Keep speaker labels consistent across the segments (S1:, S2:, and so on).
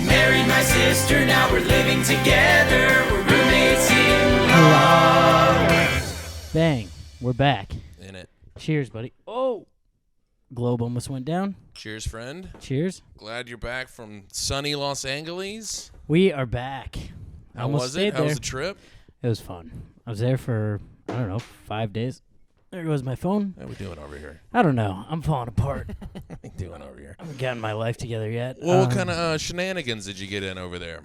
S1: married my sister, now we're living together. We're roommates in love.
S2: Bang. We're back.
S3: In it.
S2: Cheers, buddy. Oh. Globe almost went down.
S3: Cheers, friend.
S2: Cheers.
S3: Glad you're back from sunny Los Angeles.
S2: We are back.
S3: How was it? How was the trip?
S2: It was fun. I was there for, 5 days. There goes my phone.
S3: How are we doing over here?
S2: I don't know. I'm falling apart.
S3: What are we doing over here?
S2: I haven't gotten my life together yet.
S3: Well, what kind of shenanigans did you get in over there?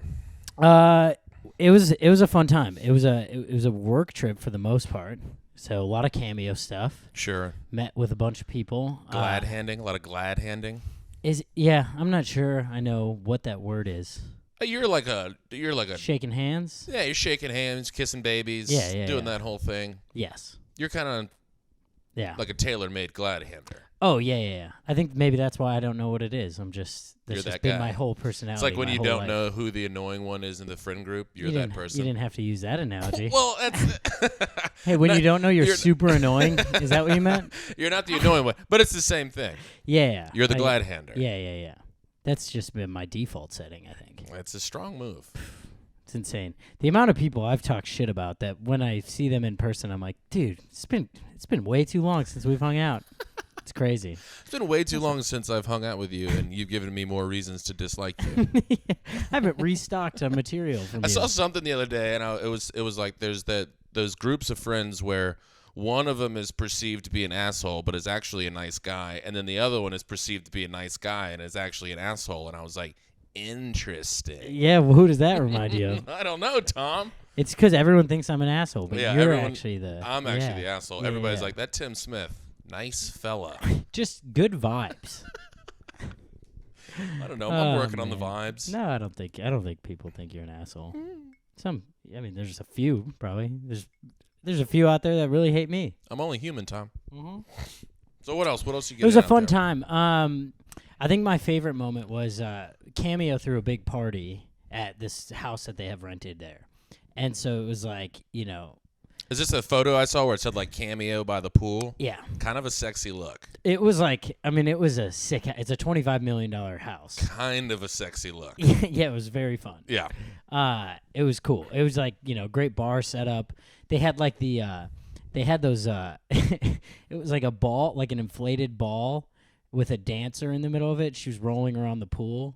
S2: It was a fun time. It was a work trip for the most part. So a lot of Cameo stuff.
S3: Sure.
S2: Met with a bunch of people.
S3: Glad handing, a lot of glad handing.
S2: I'm not sure I know what that word is.
S3: You're like a
S2: Shaking hands?
S3: Yeah, you're shaking hands, kissing babies, doing that whole thing.
S2: Yes.
S3: You're kind of like a tailor-made glad hander.
S2: Oh, yeah. I think maybe that's why I don't know what it is. That's
S3: just
S2: been
S3: guy.
S2: my whole personality.
S3: It's like when you don't
S2: life.
S3: know who the annoying one is in the friend group, you're that person.
S2: You didn't have to use that analogy.
S3: Well, that's...
S2: Hey, when you don't know you're super annoying, is that what you meant?
S3: You're not the annoying one, but it's the same thing.
S2: Yeah.
S3: You're the glad hander.
S2: Yeah. That's just been my default setting, I think.
S3: It's a strong move.
S2: It's insane. The amount of people I've talked shit about that when I see them in person, I'm like, dude, it's been way too long since we've hung out. It's crazy.
S3: It's been way too long since I've hung out with you, and you've given me more reasons to dislike you.
S2: I haven't restocked on material from
S3: I
S2: you.
S3: saw something the other day, and it was like there's those groups of friends where one of them is perceived to be an asshole, but is actually a nice guy, and then the other one is perceived to be a nice guy and is actually an asshole. And I was like, interesting.
S2: Yeah, well, who does that remind you of?
S3: I don't know, Tom.
S2: It's because everyone thinks I'm an asshole, but
S3: Yeah,
S2: you're actually
S3: I'm actually the asshole.
S2: Yeah,
S3: Everybody's
S2: yeah.
S3: like, that Tim Smith, nice fella.
S2: Just good vibes.
S3: I don't know. I'm working on the vibes.
S2: No, I don't think people think you're an asshole. There's a few probably. There's a few out there that really hate me.
S3: I'm only human, Tom.
S2: Mm-hmm.
S3: So what else? What else you get?
S2: It was a fun
S3: there?
S2: time. I think my favorite moment was Cameo threw a big party at this house that they have rented there, and so it was like,
S3: Is this a photo I saw where it said like Cameo by the pool?
S2: Yeah.
S3: Kind of a sexy look.
S2: It was like, it was it's a $25 million house.
S3: Kind of a sexy look.
S2: Yeah, it was very fun.
S3: Yeah.
S2: It was cool. It was like, great bar setup. They had like they had those, it was like a ball, like an inflated ball with a dancer in the middle of it. She was rolling around the pool.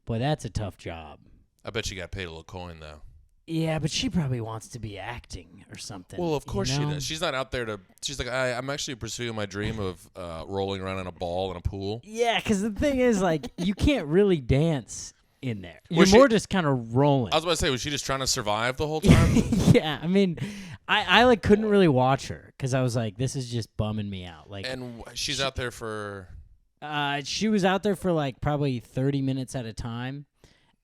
S2: Boy, that's a tough job.
S3: I bet you got paid a little coin though.
S2: Yeah, but she probably wants to be acting or something.
S3: Well, of course she does. She's not out there to. She's like, I'm actually pursuing my dream of rolling around in a ball in a pool. Yeah,
S2: because the thing is, like, you can't really dance in there. You're more just kind of rolling.
S3: I was about to say, was she just trying to survive the whole time?
S2: Yeah, I like couldn't really watch her because I was like, this is just bumming me out. Like,
S3: and she's out there for.
S2: She was out there for like probably 30 minutes at a time.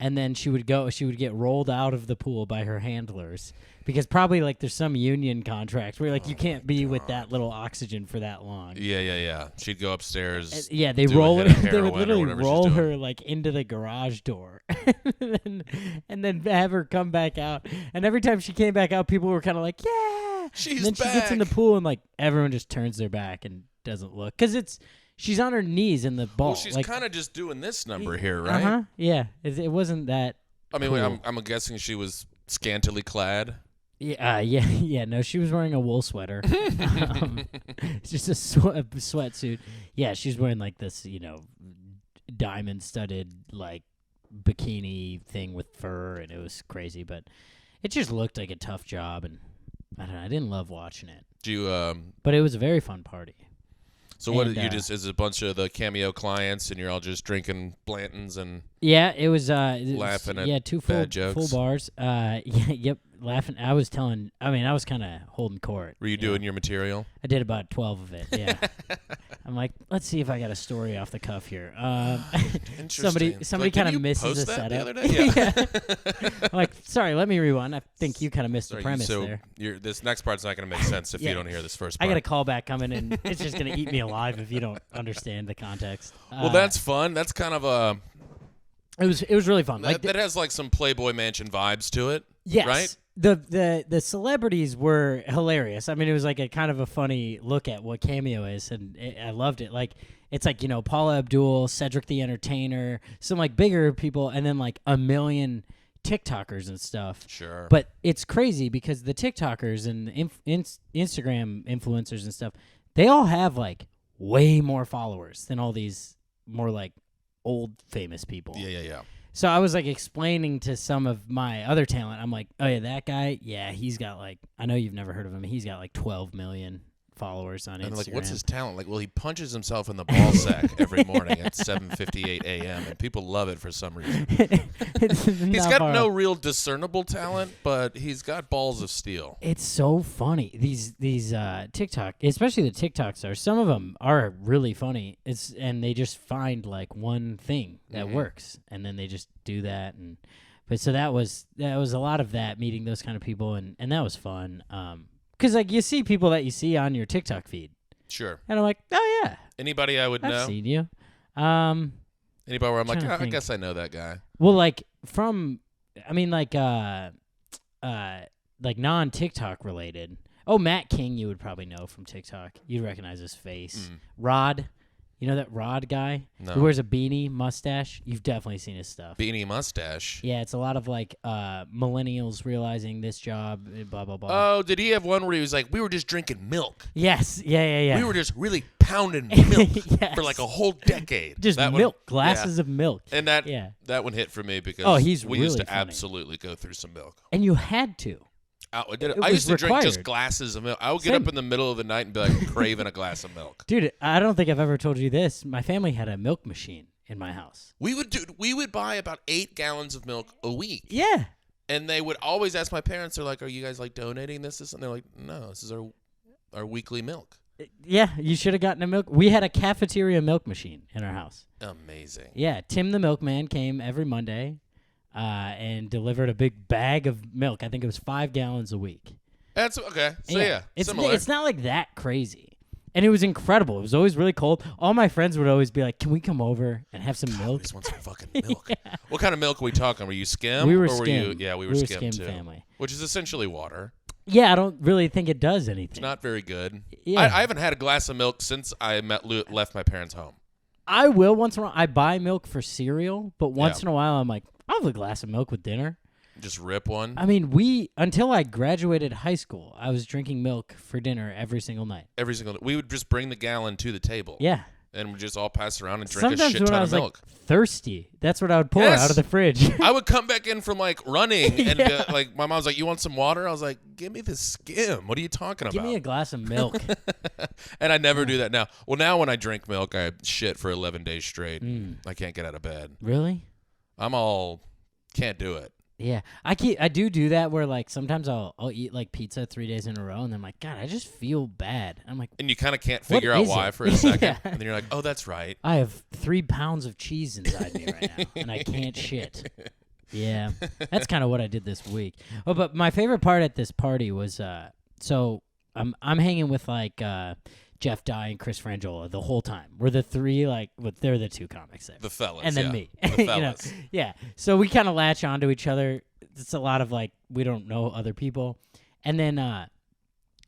S2: And then she would get rolled out of the pool by her handlers because probably like there's some union contract where like you can't be with that little oxygen for that long.
S3: Yeah. She'd go upstairs.
S2: They would literally roll her like into the garage door and then have her come back out. And every time she came back out, people were kind of like, yeah.
S3: She's
S2: and then
S3: back.
S2: She gets in the pool and like everyone just turns their back and doesn't look because she's on her knees in the ball.
S3: Well, she's kind of just doing this number here, right?
S2: Uh-huh. Yeah. It wasn't that.
S3: I mean,
S2: cool.
S3: I'm guessing she was scantily clad.
S2: Yeah. No, she was wearing a wool sweater. It's just a sweatsuit. Yeah, she's wearing like this, diamond-studded like bikini thing with fur, and it was crazy. But it just looked like a tough job, and I don't know. I didn't love watching it. But it was a very fun party.
S3: So what is a bunch of the Cameo clients, and you're all just drinking Blantons and
S2: it was
S3: laughing at
S2: two
S3: bad jokes.
S2: full bars. Laughing. I was kind of holding court.
S3: Were you doing your material?
S2: I did about 12 of it. Yeah. I'm like, let's see if I got a story off the cuff here.
S3: Interesting.
S2: Somebody kind of misses a setup.
S3: The other day? Yeah.
S2: I'm like, sorry, let me rewind. I think you kind of missed the premise there.
S3: This next part's not going to make sense if you don't hear this first part.
S2: I got a callback coming, and it's just going to eat me alive if you don't understand the context.
S3: Well, that's fun. That's kind of a.
S2: It was really fun.
S3: That has like some Playboy Mansion vibes to it.
S2: Yes.
S3: Right?
S2: The celebrities were hilarious. I mean, it was like a kind of a funny look at what Cameo is, and I loved it. Like, it's like, Paula Abdul, Cedric the Entertainer, some like bigger people, and then like a million TikTokers and stuff.
S3: Sure.
S2: But it's crazy because the TikTokers and Instagram influencers and stuff, they all have like way more followers than all these more like old famous people.
S3: Yeah.
S2: So I was like explaining to some of my other talent. I'm like, oh yeah, that guy, yeah, he's got like, I know you've never heard of him. He's got like 12 million followers on Instagram.
S3: And like, what's his talent? Like, well, he punches himself in the ball sack every morning at 7:58 a.m. and people love it for some reason. He's got no real discernible talent, but he's got balls of steel.
S2: It's so funny. These TikTok, especially the TikTok stars, some of them are really funny. And they just find like one thing that works, and then they just do that. But so that was a lot of that, meeting those kind of people, and that was fun. Because, like, you see people that you see on your TikTok feed.
S3: Sure.
S2: And I'm like, oh, yeah.
S3: Anybody I would know?
S2: I've seen you.
S3: Anybody where I'm like, I
S2: think.
S3: guess I know that guy.
S2: Well, like, like non-TikTok related. Oh, Matt King you would probably know from TikTok. You'd recognize his face. Rod. You know that Rod guy?
S3: No.
S2: Who wears a beanie, mustache? You've definitely seen his stuff.
S3: Beanie mustache.
S2: Yeah, it's a lot of, like, millennials realizing this job, blah, blah, blah.
S3: Oh, did he have one where he was like, we were just drinking milk?
S2: Yes. Yeah.
S3: We were just really pounding milk
S2: Yes.
S3: for like a whole decade.
S2: Just
S3: that
S2: milk,
S3: one,
S2: glasses of milk.
S3: And that one hit for me because we used to
S2: really funny.
S3: absolutely go through some milk.
S2: And you had to.
S3: I
S2: was
S3: used to drink just
S2: required.
S3: glasses of milk. I would get
S2: Same.
S3: up in the middle of the night and be like craving a glass of milk.
S2: Dude, I don't think I've ever told you this. My family had a milk machine in my house.
S3: We would buy about 8 gallons of milk a week.
S2: Yeah.
S3: And they would always ask my parents, they're like, are you guys like donating this? And they're like, no, this is our weekly milk.
S2: Yeah, you should have gotten a milk. We had a cafeteria milk machine in our house.
S3: Amazing.
S2: Yeah, Tim the milkman came every Monday and delivered a big bag of milk. I think it was 5 gallons a week.
S3: That's okay. So yeah, similar.
S2: It's not like that crazy. And it was incredible. It was always really cold. All my friends would always be like, can we come over and have some
S3: I
S2: milk?
S3: just want some fucking milk. Yeah. What kind of milk are we talking? Were you skim?
S2: We were
S3: or
S2: skim.
S3: We were skim too.
S2: Family.
S3: Which is essentially water.
S2: Yeah, I don't really think it does anything.
S3: It's not very good.
S2: Yeah.
S3: I haven't had a glass of milk since I left my parents' home.
S2: I will once in a while. I buy milk for cereal, but once in a while I'm like, I'll have a glass of milk with dinner.
S3: Just rip one.
S2: I mean, until I graduated high school, I was drinking milk for dinner every single night.
S3: We would just bring the gallon to the table.
S2: Yeah.
S3: And we'd just all pass around and drink
S2: Sometimes
S3: a shit ton
S2: when I
S3: of
S2: was
S3: milk.
S2: like thirsty, that's what I would pour
S3: Yes.
S2: out of the fridge.
S3: I would come back in from like running and like my mom's like, "You want some water?" I was like, "Give me the skim. What are you talking about?"
S2: Give me a glass of milk.
S3: And I never do that now. Well, now when I drink milk, I shit for 11 days straight. I can't get out of bed.
S2: Really?
S3: Can't do it.
S2: Yeah, I do that where like sometimes I'll eat like pizza 3 days in a row and then I'm like, God, I just feel bad. I'm like,
S3: And you kind of can't figure out
S2: is
S3: why
S2: it?
S3: for a second.
S2: Yeah.
S3: And then you're like, oh, that's right.
S2: I have 3 pounds of cheese inside me right now and I can't shit. Yeah, that's kind of what I did this week. Oh, but my favorite part at this party was so I'm hanging with like Jeff Dye and Chris Frangiola the whole time. We're the 3 they're the 2 comics there.
S3: The fellas.
S2: And then
S3: yeah.
S2: me.
S3: The fellas.
S2: Yeah. So we kind of latch onto each other. It's a lot of like we don't know other people. And then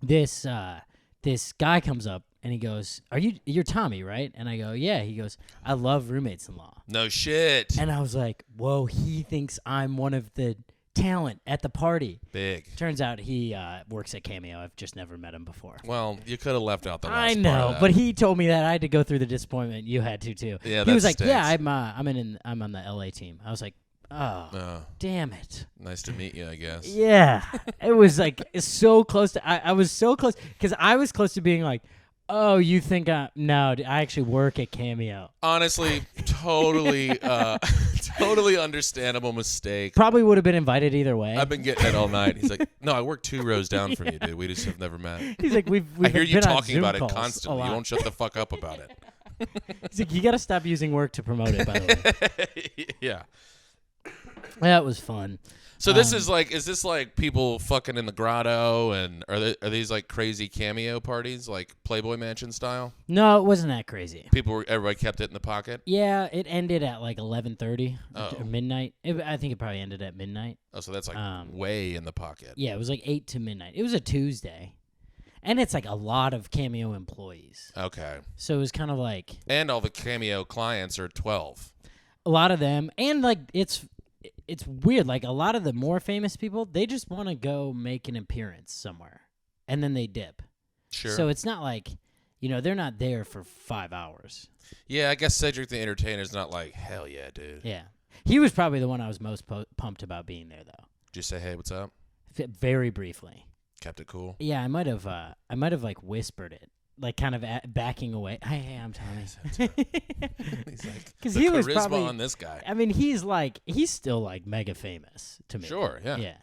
S2: this guy comes up and he goes, you're Tommy, right? And I go, yeah. He goes, I love Roommates-in-Law.
S3: No shit.
S2: And I was like, whoa, he thinks I'm one of the talent at the party.
S3: Big.
S2: Turns out he works at Cameo. I've just never met him before.
S3: Well, you could have left out the last
S2: I
S3: part
S2: know,
S3: of that.
S2: but he told me that I had to go through the disappointment. You had to too.
S3: Yeah,
S2: he was
S3: that
S2: like,
S3: stinks.
S2: "Yeah, I'm on the LA team." I was like, "Oh, damn it!"
S3: Nice to meet you, I guess.
S2: Yeah, it was like so close to. I was so close because I was close to being like, "Oh, you think no? I actually work at Cameo."
S3: Honestly, totally understandable mistake.
S2: Probably would have been invited either way.
S3: I've been getting it all night. He's like, no, I work 2 rows down from you, dude. We just have never met.
S2: He's like, we've
S3: I hear you
S2: been on
S3: talking
S2: Zoom
S3: about it
S2: calls
S3: constantly.
S2: a
S3: You
S2: lot."
S3: won't shut the fuck up about it.
S2: He's like, you got to stop using work to promote it. By the way,
S3: Yeah.
S2: that was fun.
S3: So this is this like people fucking in the grotto, and are these like crazy cameo parties, like Playboy Mansion style?
S2: No, it wasn't that crazy.
S3: Everybody kept it in the pocket.
S2: Yeah, it ended at like 11:30
S3: Oh.
S2: or midnight. I think it probably ended at midnight.
S3: Oh, so that's like way in the pocket.
S2: Yeah, it was like 8 to midnight. It was a Tuesday. And it's like a lot of Cameo employees.
S3: Okay.
S2: So it was kind of like
S3: And all the Cameo clients are 12.
S2: a lot of them, and like it's weird. Like a lot of the more famous people, they just want to go make an appearance somewhere, and then they dip.
S3: Sure.
S2: So it's not like, they're not there for 5 hours.
S3: Yeah, I guess Cedric the Entertainer's not like, hell yeah, dude.
S2: Yeah, he was probably the one I was most pumped about being there, though.
S3: Did you say, hey, what's up?
S2: Very briefly.
S3: Kept it cool.
S2: Yeah, I might have like whispered it, like kind of backing away. Hey, I'm Tommy.
S3: He's like,
S2: Because
S3: the
S2: he was
S3: charisma
S2: probably
S3: on this guy.
S2: I mean, he's still like mega famous to me.
S3: Sure, yeah.
S2: Yeah,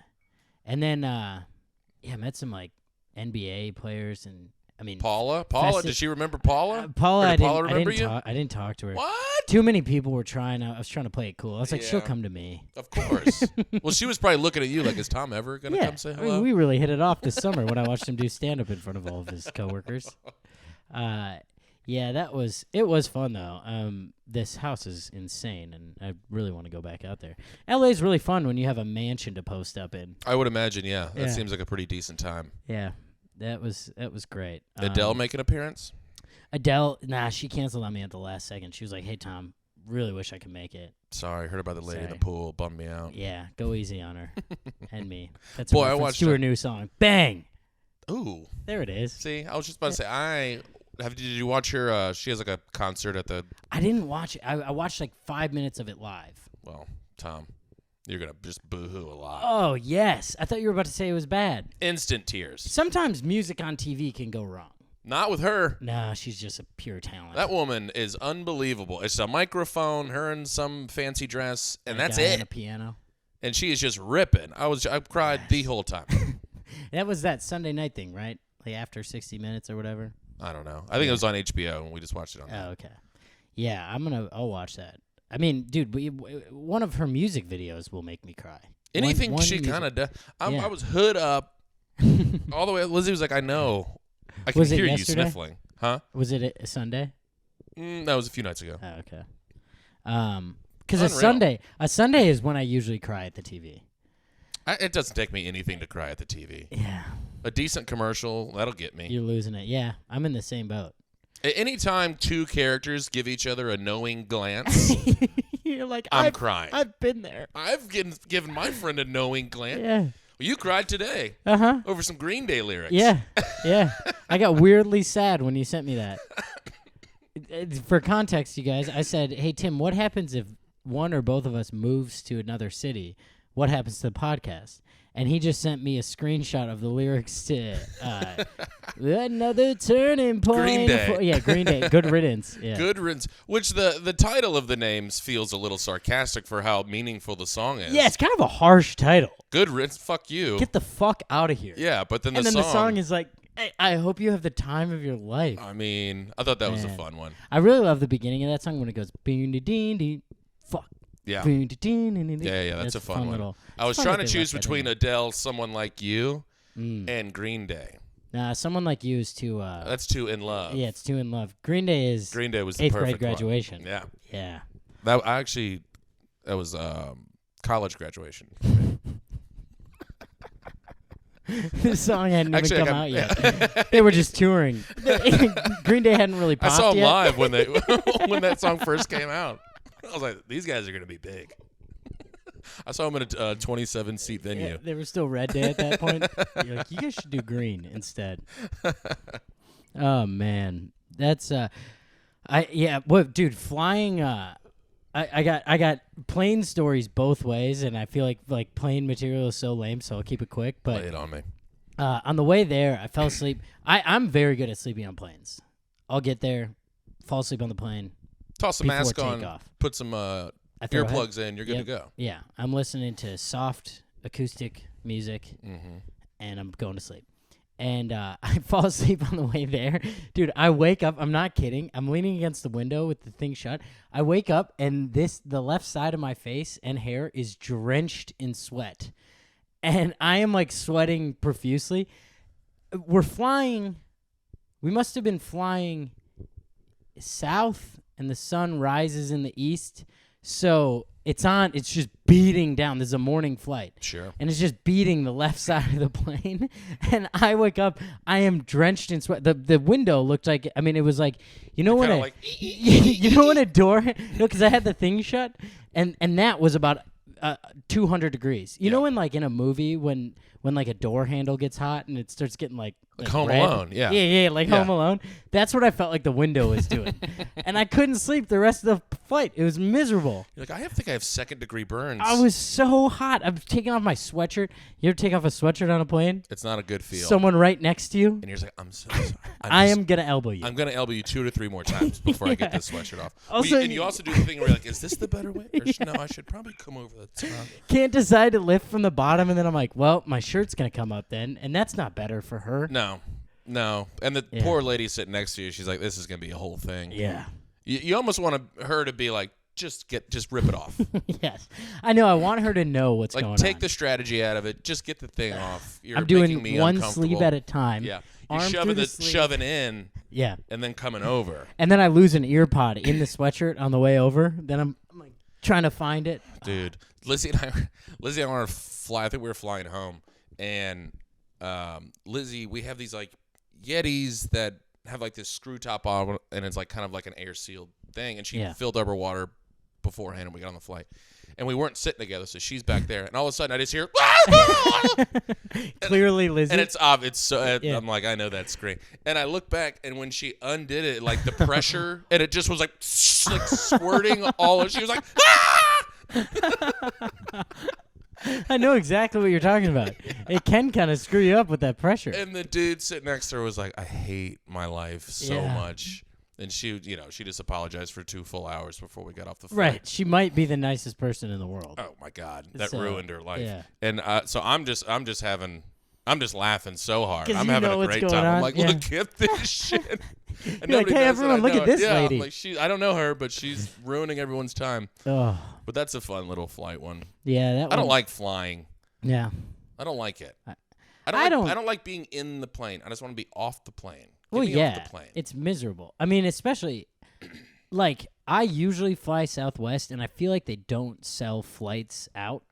S2: and then I met some like NBA players, and I mean
S3: Paula, does she remember Paula?
S2: Paula,
S3: Or
S2: I
S3: did Paula remember
S2: didn't
S3: you?
S2: I didn't talk to her.
S3: What?
S2: Too many people were trying. I was trying to play it cool. I was like, she'll
S3: Yeah.
S2: come to me.
S3: Of course. Well, she was probably looking at you like, is Tom ever going to come say
S2: I
S3: hello?
S2: mean, we really hit it off this summer when I watched him do stand up in front of all of his coworkers. Yeah, it was fun though. This house is insane, and I really want to go back out there. LA's really fun when you have a mansion to post up in.
S3: I would imagine, yeah. That
S2: Yeah.
S3: seems like a pretty decent time.
S2: Yeah, that was great.
S3: Adele make an appearance?
S2: Adele, she canceled on me at the last second. She was like, "Hey Tom, really wish I could make it."
S3: Sorry, heard about the lady in the
S2: Sorry.
S3: pool. Bummed me out.
S2: Yeah, go easy on her and me. That's
S3: Boy,
S2: a
S3: I
S2: reference
S3: watched
S2: to her
S3: her-
S2: new song. Bang!
S3: Ooh.
S2: There it is.
S3: See, I was just about to say, did you watch her? She has like a concert at the,
S2: I didn't watch it. I watched like 5 minutes of it live.
S3: well, Tom, you're going to just boo-hoo a lot.
S2: Oh, yes. I thought you were about to say it was bad.
S3: Instant tears.
S2: Sometimes music on TV can go wrong.
S3: Not with her.
S2: No, she's just a pure talent.
S3: That woman is unbelievable. It's a microphone, her in some fancy dress, and
S2: That
S3: that's
S2: guy on
S3: it.
S2: a piano.
S3: And she is just ripping. I cried the whole time.
S2: That was that Sunday night thing, right? Like after 60 Minutes or whatever.
S3: I don't know. I think it was on HBO, and we just watched it on.
S2: Oh, okay. Yeah, I'll watch that. I mean, dude, one of her music videos will make me cry.
S3: Anything
S2: One
S3: she
S2: music-
S3: kind of does.
S2: Yeah.
S3: I was hood up all the way. Lizzie was like, I know. I can
S2: Was it
S3: hear you
S2: yesterday?
S3: sniffling. Huh?
S2: Was it a Sunday?
S3: That was a few nights ago.
S2: Oh, okay. Because
S3: Unreal.
S2: a Sunday is when I usually cry at the TV.
S3: It doesn't take me anything to cry at the TV.
S2: Yeah,
S3: A decent commercial, that'll get me.
S2: you're losing it. Yeah, I'm in the same boat.
S3: Anytime two characters give each other a knowing glance,
S2: You're like,
S3: I'm crying.
S2: I've been there.
S3: I've given my friend a knowing glance.
S2: Yeah.
S3: Well, you cried today
S2: Uh-huh.
S3: over some Green Day lyrics.
S2: Yeah. Yeah. I got weirdly sad when you sent me that. For context, you guys, I said, "Hey Tim, what happens if one or both of us moves to another city? What happens to the podcast?" And he just sent me a screenshot of the lyrics to "Another Turning Point."
S3: Green Day.
S2: Yeah, Green Day. Good riddance. Yeah.
S3: Good riddance. Which the title of the names feels a little sarcastic for how meaningful the song is.
S2: Yeah, it's kind of a harsh title.
S3: Good riddance. Fuck you.
S2: Get the fuck out of here.
S3: Yeah, but then
S2: And
S3: the
S2: then
S3: song.
S2: the song is like, "Hey, I hope you have the time of your life."
S3: I mean, I thought that was a
S2: Man.
S3: fun one.
S2: I really love the beginning of that song when it goes boom dee dee dee. Fuck.
S3: Yeah.
S2: Boom dee dee dee dee.
S3: Yeah, that's a fun one.
S2: Little,
S3: I was
S2: fun
S3: trying
S2: that
S3: to
S2: they
S3: choose
S2: left that
S3: between
S2: in
S3: Adele, Someone Like You,
S2: there.
S3: and Green Day.
S2: Nah, Someone Like You is too.
S3: That's too in love.
S2: Yeah, it's too in love. Green Day is
S3: Green Day was the
S2: 8th grade
S3: perfect one.
S2: graduation.
S3: Yeah.
S2: Yeah.
S3: That was college graduation.
S2: This song hadn't
S3: Actually,
S2: even come out yet. They were just touring. Green Day hadn't really
S3: I
S2: popped
S3: saw them
S2: yet.
S3: live when they when that song first came out. I was like, these guys are gonna be big. I saw them in a 27-seat venue.
S2: Yeah, they were still Red Day at that point. You're like, you guys should do Green instead. Oh man, that's dude, flying. I got plane stories both ways, and I feel like plane material is so lame, so I'll keep it quick. But
S3: Lay it on me.
S2: on the way there, I fell asleep. I'm very good at sleeping on planes. I'll get there, fall asleep on the plane.
S3: Toss a
S2: before
S3: mask on.
S2: takeoff.
S3: Put some
S2: I throw a
S3: earplugs in. You're good
S2: Yep.
S3: to go.
S2: Yeah, I'm listening to soft acoustic music,
S3: Mm-hmm.
S2: and I'm going to sleep. And I fall asleep on the way there. Dude, I wake up. I'm not kidding. I'm leaning against the window with the thing shut. I wake up, and the left side of my face and hair is drenched in sweat. And I am, like, sweating profusely. We must have been flying south, and the sun rises in the east. So it's just beating down. This is a morning flight.
S3: Sure.
S2: And it's just beating the left side of the plane. And I wake up, I am drenched in sweat. The window looked like, I mean, it was like, you know when you know when a door, because I had the thing shut, and that was about 200 degrees. You know when like in a movie when like a door handle gets hot and it starts getting like
S3: Home
S2: red?
S3: Alone, yeah.
S2: Like Home Alone. That's what I felt like the window was doing. And I couldn't sleep the rest of the flight. It was miserable.
S3: You're like, I think I have second-degree burns.
S2: I was so hot. I'm taking off my sweatshirt. You ever take off a sweatshirt on a plane?
S3: It's not a good feel.
S2: Someone right next to you?
S3: And you're just like, I'm so sorry.
S2: I am going to elbow you.
S3: I'm going to elbow you 2 to 3 more times before I get this sweatshirt off.
S2: Also,
S3: and you also do the thing where you're like, is this the better way? Or no, I should probably come over the top.
S2: Can't decide to lift from the bottom, and then I'm like, well, my shirt's going to come up then, and that's not better for her.
S3: No. And the poor lady sitting next to you, she's like, this is going to be a whole thing.
S2: Yeah.
S3: You almost want her to be like, just rip it off.
S2: Yes. I know. I want her to know what's going on.
S3: Like, take the strategy out of it. Just get the thing off. You're
S2: I'm
S3: making
S2: doing
S3: me
S2: one
S3: uncomfortable.
S2: sleeve at a time.
S3: Yeah.
S2: Arm
S3: You're
S2: through the sleeve.
S3: shoving in.
S2: Yeah.
S3: And then coming over.
S2: And then I lose an ear pod in the sweatshirt on the way over. Then I'm like trying to find it.
S3: Dude, Lizzie and I want to fly. I think we were flying home. And Lizzie, we have these like Yetis that have like this screw top on, and it's like kind of like an air sealed thing. And she filled up her water beforehand, and we got on the flight. And we weren't sitting together, so she's back there. And all of a sudden, I just hear,
S2: clearly Lizzie.
S3: and it's obvious. So I'm like, I know that scream. And I look back, and when she undid it, like the pressure, and it just was like squirting all over. She was like, ah!
S2: I know exactly what you're talking about. It can kind of screw you up with that pressure.
S3: And the dude sitting next to her was like, I hate my life so much. And she just apologized for 2 full hours before we got off the flight.
S2: Right. She might be the nicest person in the world.
S3: Oh my God, that ruined her life.
S2: Yeah.
S3: And so I'm just laughing so hard.
S2: 'Cause
S3: I'm
S2: you
S3: having
S2: know
S3: a
S2: what's
S3: great
S2: going
S3: time.
S2: on.
S3: I'm like, look at this shit. And
S2: You're like,
S3: nobody
S2: hey,
S3: knows that I
S2: everyone, look
S3: know
S2: at
S3: her.
S2: this
S3: yeah,
S2: lady.
S3: I'm like, I don't know her, but she's ruining everyone's time.
S2: Oh.
S3: But that's a fun little flight one.
S2: Yeah,
S3: I don't like flying.
S2: Yeah.
S3: I don't like it.
S2: I
S3: don't like being in the plane. I just want to be off the plane.
S2: Well,
S3: Get me off
S2: yeah,
S3: the plane.
S2: it's miserable. I mean, especially, like, I usually fly Southwest, and I feel like they don't sell flights out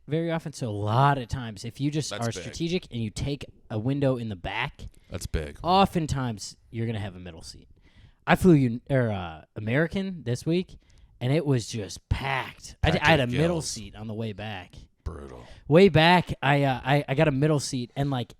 S2: very often. So a lot of times, if you just
S3: That's
S2: are
S3: big.
S2: strategic and you take a window in the back,
S3: That's big.
S2: oftentimes you're going to have a middle seat. I flew American this week, and it was just packed. I had a middle
S3: gills.
S2: seat on the way back.
S3: Brutal.
S2: Way back, I got a middle seat, and like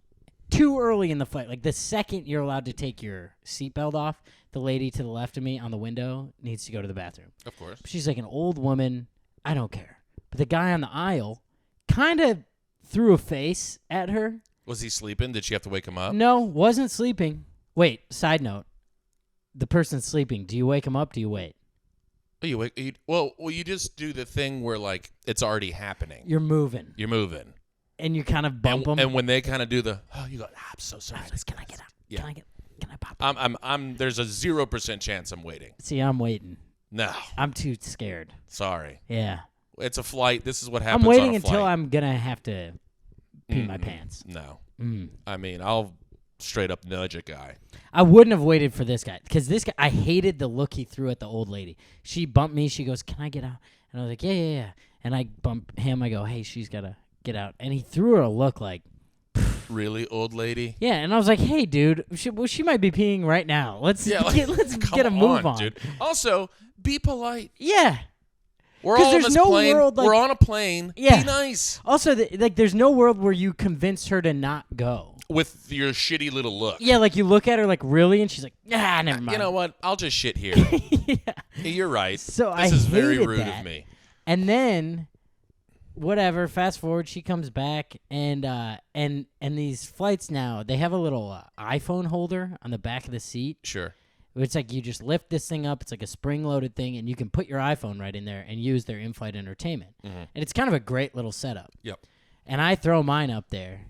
S2: too early in the flight, like the second you're allowed to take your seatbelt off, the lady to the left of me on the window needs to go to the bathroom.
S3: Of course.
S2: She's like an old woman. I don't care. But the guy on the aisle kind of threw a face at her.
S3: Was he sleeping? Did she have to wake him up?
S2: No, wasn't sleeping. Wait, side note. The person's sleeping. Do you wake him up? Do you wait?
S3: Oh, you wake. Well, you just do the thing where like it's already happening.
S2: You're moving.
S3: You're moving.
S2: And you kind of bump them.
S3: And when they kind of do the, you go, I'm so sorry.
S2: Can I get out?
S3: Yeah.
S2: Can I pop?
S3: There's a 0% chance I'm waiting.
S2: See, I'm waiting.
S3: No.
S2: I'm too scared.
S3: Sorry.
S2: Yeah.
S3: It's a flight. This is what happens
S2: I'm waiting
S3: on a
S2: until
S3: flight.
S2: I'm going to have to pee my pants.
S3: No.
S2: Mm.
S3: I mean, I'll straight up nudge a guy.
S2: I wouldn't have waited for this guy because this guy, I hated the look he threw at the old lady. She bumped me. She goes, can I get out? And I was like, yeah. And I bump him. I go, hey, she's got to get out. And he threw her a look like,
S3: really, old lady?
S2: yeah. And I was like, hey, dude, she might be peeing right now. Let's get a move on.
S3: Dude. Also, be polite.
S2: Yeah.
S3: We're
S2: 'Cause
S3: all on
S2: there's
S3: this
S2: no
S3: plane.
S2: world, like-
S3: We're on a plane.
S2: Yeah.
S3: Be nice.
S2: Also, there's no world where you convince her to not go.
S3: With your shitty little look.
S2: Yeah, like you look at her like, really? And she's like, never mind.
S3: You know what? I'll just shit here.
S2: Yeah.
S3: You're right.
S2: So
S3: this
S2: I
S3: is very
S2: hated
S3: rude
S2: that.
S3: of me.
S2: And then, whatever. Fast forward, she comes back, and these flights now they have a little iPhone holder on the back of the seat.
S3: Sure.
S2: It's like you just lift this thing up. It's like a spring-loaded thing, and you can put your iPhone right in there and use their in-flight entertainment.
S3: Mm-hmm.
S2: And it's kind of a great little setup.
S3: Yep.
S2: And I throw mine up there,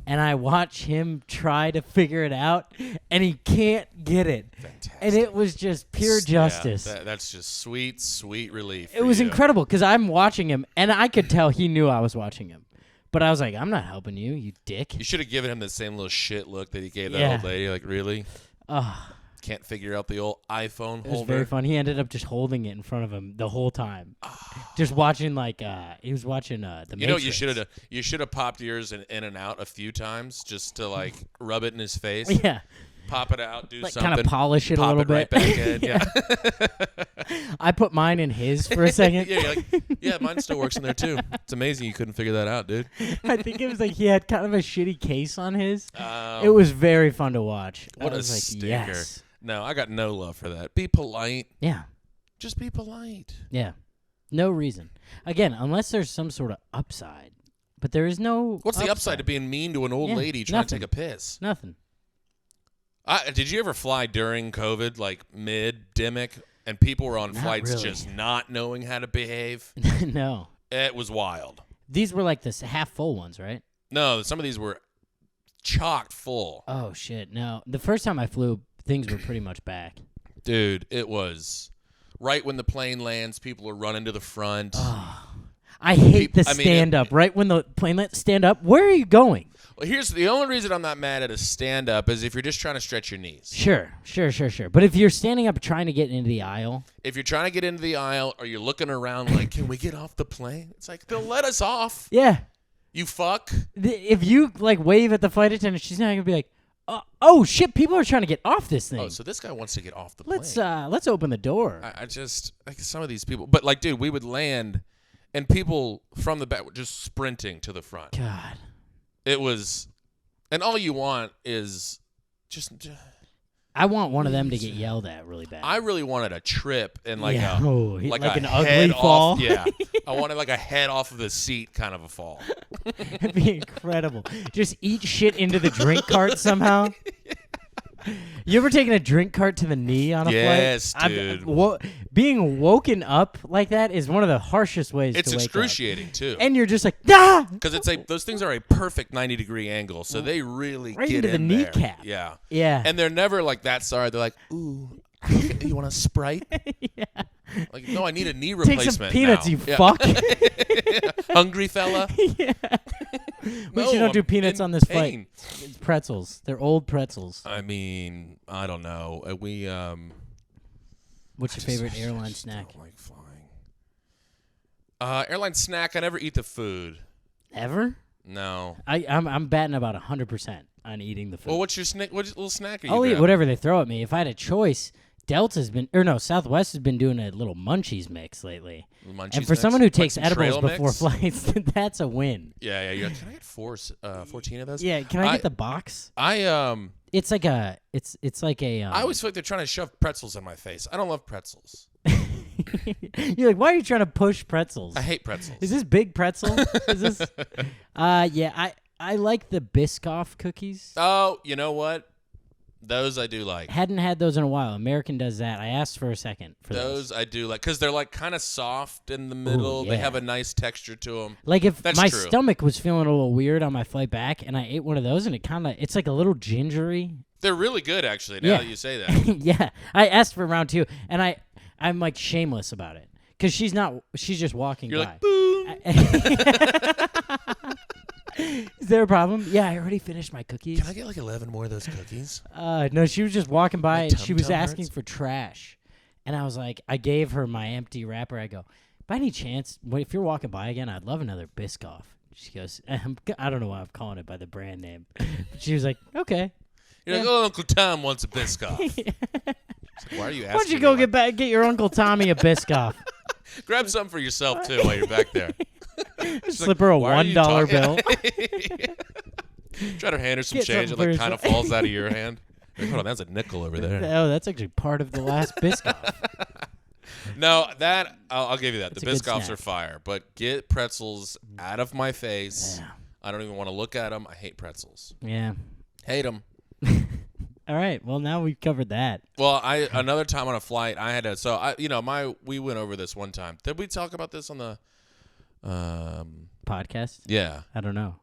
S2: and I watch him try to figure it out, and he can't get it.
S3: Fantastic.
S2: And it was just pure justice.
S3: Yeah, that's just sweet, sweet relief.
S2: It was
S3: you.
S2: incredible because I'm watching him, and I could tell he knew I was watching him. But I was like, I'm not helping you, you dick.
S3: You should have given him the same little shit look that he gave that
S2: Yeah.
S3: old lady. Like, really?
S2: Oh,
S3: can't figure out the old iPhone
S2: It was
S3: holder.
S2: very fun. He ended up just holding it in front of him the whole time, just watching he was watching the.
S3: You know what
S2: Matrix.
S3: you should have popped yours in and out a few times just to like rub it in his face.
S2: Yeah,
S3: Pop it out, do
S2: like
S3: something.
S2: kind of polish it a
S3: pop
S2: little
S3: it
S2: bit.
S3: right back in. Yeah.
S2: I put mine in his for a second.
S3: Yeah, you're like, yeah, mine still works in there too. It's amazing you couldn't figure that out, dude.
S2: I think it was like he had kind of a shitty case on his.
S3: Um,
S2: It was very fun to watch.
S3: What
S2: I
S3: a
S2: was like,
S3: stinker.
S2: yes.
S3: No, I got no love for that. Be polite.
S2: Yeah,
S3: Just be polite.
S2: yeah. No reason. Again, unless there's some sort of upside. But there is no
S3: What's the upside to being mean to an old
S2: Yeah,
S3: lady trying to
S2: nothing.
S3: take a piss?
S2: Nothing.
S3: Did you ever fly during COVID, like mid-demic, and people were on
S2: Not
S3: flights
S2: really.
S3: just not knowing how to behave?
S2: No.
S3: It was wild.
S2: These were like the half full ones, right?
S3: No, some of these were chocked full.
S2: Oh, shit. No. The first time I flew, things were pretty much back.
S3: Dude, it was right when the plane lands, people are running to the front.
S2: I hate the
S3: I mean,
S2: stand up. Right when the plane lets stand up, where are you going?
S3: Well, here's the only reason I'm not mad at a stand-up is if you're just trying to stretch your knees.
S2: Sure. But if you're standing up trying to get into the aisle,
S3: If you're trying to get into the aisle or you're looking around like, can we get off the plane? It's like, they'll let us off.
S2: yeah.
S3: You fuck.
S2: If you like wave at the flight attendant, she's not gonna be like, "Oh shit, people are trying to get off this thing.
S3: Oh, so this guy wants to get off the plane.
S2: Let's open the door."
S3: I just, like some of these people. But, like, dude, we would land and people from the back were just sprinting to the front.
S2: God.
S3: It was, and all you want is just
S2: I want one of them to get yelled at really bad.
S3: I really wanted a trip and like
S2: Yeah.
S3: a
S2: Oh,
S3: like
S2: like
S3: a
S2: an ugly
S3: head
S2: fall?
S3: Off, yeah, I wanted like a head off of the seat kind of a fall.
S2: It'd be incredible. Just eat shit into the drink cart somehow. You ever taken a drink cart to the knee on a
S3: Yes,
S2: flight?
S3: dude.
S2: Being woken up like that is one of the harshest ways
S3: It's
S2: to wake
S3: excruciating too,
S2: up. And you're just like, ah!
S3: because it's like those things are a perfect 90-degree angle, so they really
S2: Right
S3: get
S2: into the
S3: in there.
S2: kneecap.
S3: Yeah,
S2: Yeah.
S3: and they're never like that sorry. They're like, ooh, you want a Sprite?
S2: Yeah.
S3: Like, no, I need a knee
S2: Take
S3: replacement.
S2: some peanuts,
S3: now.
S2: you
S3: Yeah.
S2: fuck.
S3: Hungry fella.
S2: Yeah. We
S3: No,
S2: should don't do
S3: I'm
S2: peanuts
S3: in
S2: on this
S3: pain.
S2: flight. It's pretzels. They're old pretzels.
S3: I mean, I don't know.
S2: What's your
S3: I
S2: favorite
S3: just
S2: airline snack?
S3: Don't like flying. Airline snack. I never eat the food.
S2: Ever?
S3: No.
S2: I'm batting about 100% on eating the food.
S3: Well, what's your snack? What little snack are you?
S2: I'll eat
S3: grabbing?
S2: whatever they throw at me. If I had a choice, Southwest has been doing a little munchies mix lately.
S3: Munchies
S2: And for
S3: mix?
S2: someone who
S3: Like
S2: takes
S3: some
S2: edibles
S3: trail
S2: before
S3: mix?
S2: flights, that's a win.
S3: Yeah. Can I get 14 of those?
S2: Yeah, can I get the box? It's like a
S3: I always feel like they're trying to shove pretzels in my face. I don't love pretzels.
S2: You're like, why are you trying to push pretzels?
S3: I hate pretzels.
S2: Is this big pretzel? Is this? Yeah, I like the Biscoff cookies.
S3: Oh, you know what? Those I do like.
S2: Hadn't had those in a while. American does that. I asked for a second for those.
S3: Those I do like because they're like kind of soft in the middle.
S2: yeah.
S3: They have a nice texture to them.
S2: Like if
S3: That's
S2: my
S3: true.
S2: stomach was feeling a little weird on my flight back, and I ate one of those, and it's like a little gingery.
S3: They're really good, actually. Now
S2: Yeah.
S3: that you say that.
S2: Yeah, I asked for round 2, and I'm like shameless about it because she's just walking
S3: You're
S2: by.
S3: like, boom.
S2: Is there a problem? Yeah, I already finished my cookies.
S3: Can I get like 11 more of those cookies?
S2: No, she was just walking by
S3: My
S2: and she was
S3: tum-tum
S2: asking
S3: hurts?
S2: for trash. And I was like, I gave her my empty wrapper. I go, by any chance, if you're walking by again, I'd love another Biscoff. She goes, I don't know why I'm calling it by the brand name. But she was like, okay.
S3: You're like, oh, Uncle Tom wants a Biscoff. Like, why are you asking?
S2: Why don't you go
S3: me
S2: get your Uncle Tommy a Biscoff?
S3: Grab some for yourself too while you're back there.
S2: Slip her a
S3: Why are you
S2: $1
S3: talking-
S2: bill.
S3: Try to hand her some
S2: Get
S3: change. It
S2: something
S3: like
S2: for
S3: kind of
S2: yourself.
S3: falls out of your hand. Like, hold on, that's a nickel over there.
S2: Oh, that's actually part of the last Biscoff.
S3: No, that I'll give you that.
S2: It's
S3: The
S2: a good
S3: Biscoffs
S2: snack.
S3: are fire, but get pretzels out of my face.
S2: Yeah.
S3: I don't even want to look at them. I hate pretzels.
S2: Yeah.
S3: Hate them.
S2: All right. Well, now we've covered that.
S3: Well, another time on a flight, I had to. So we went over this one time. Did we talk about this on the?
S2: Podcast?
S3: Yeah.
S2: I don't know.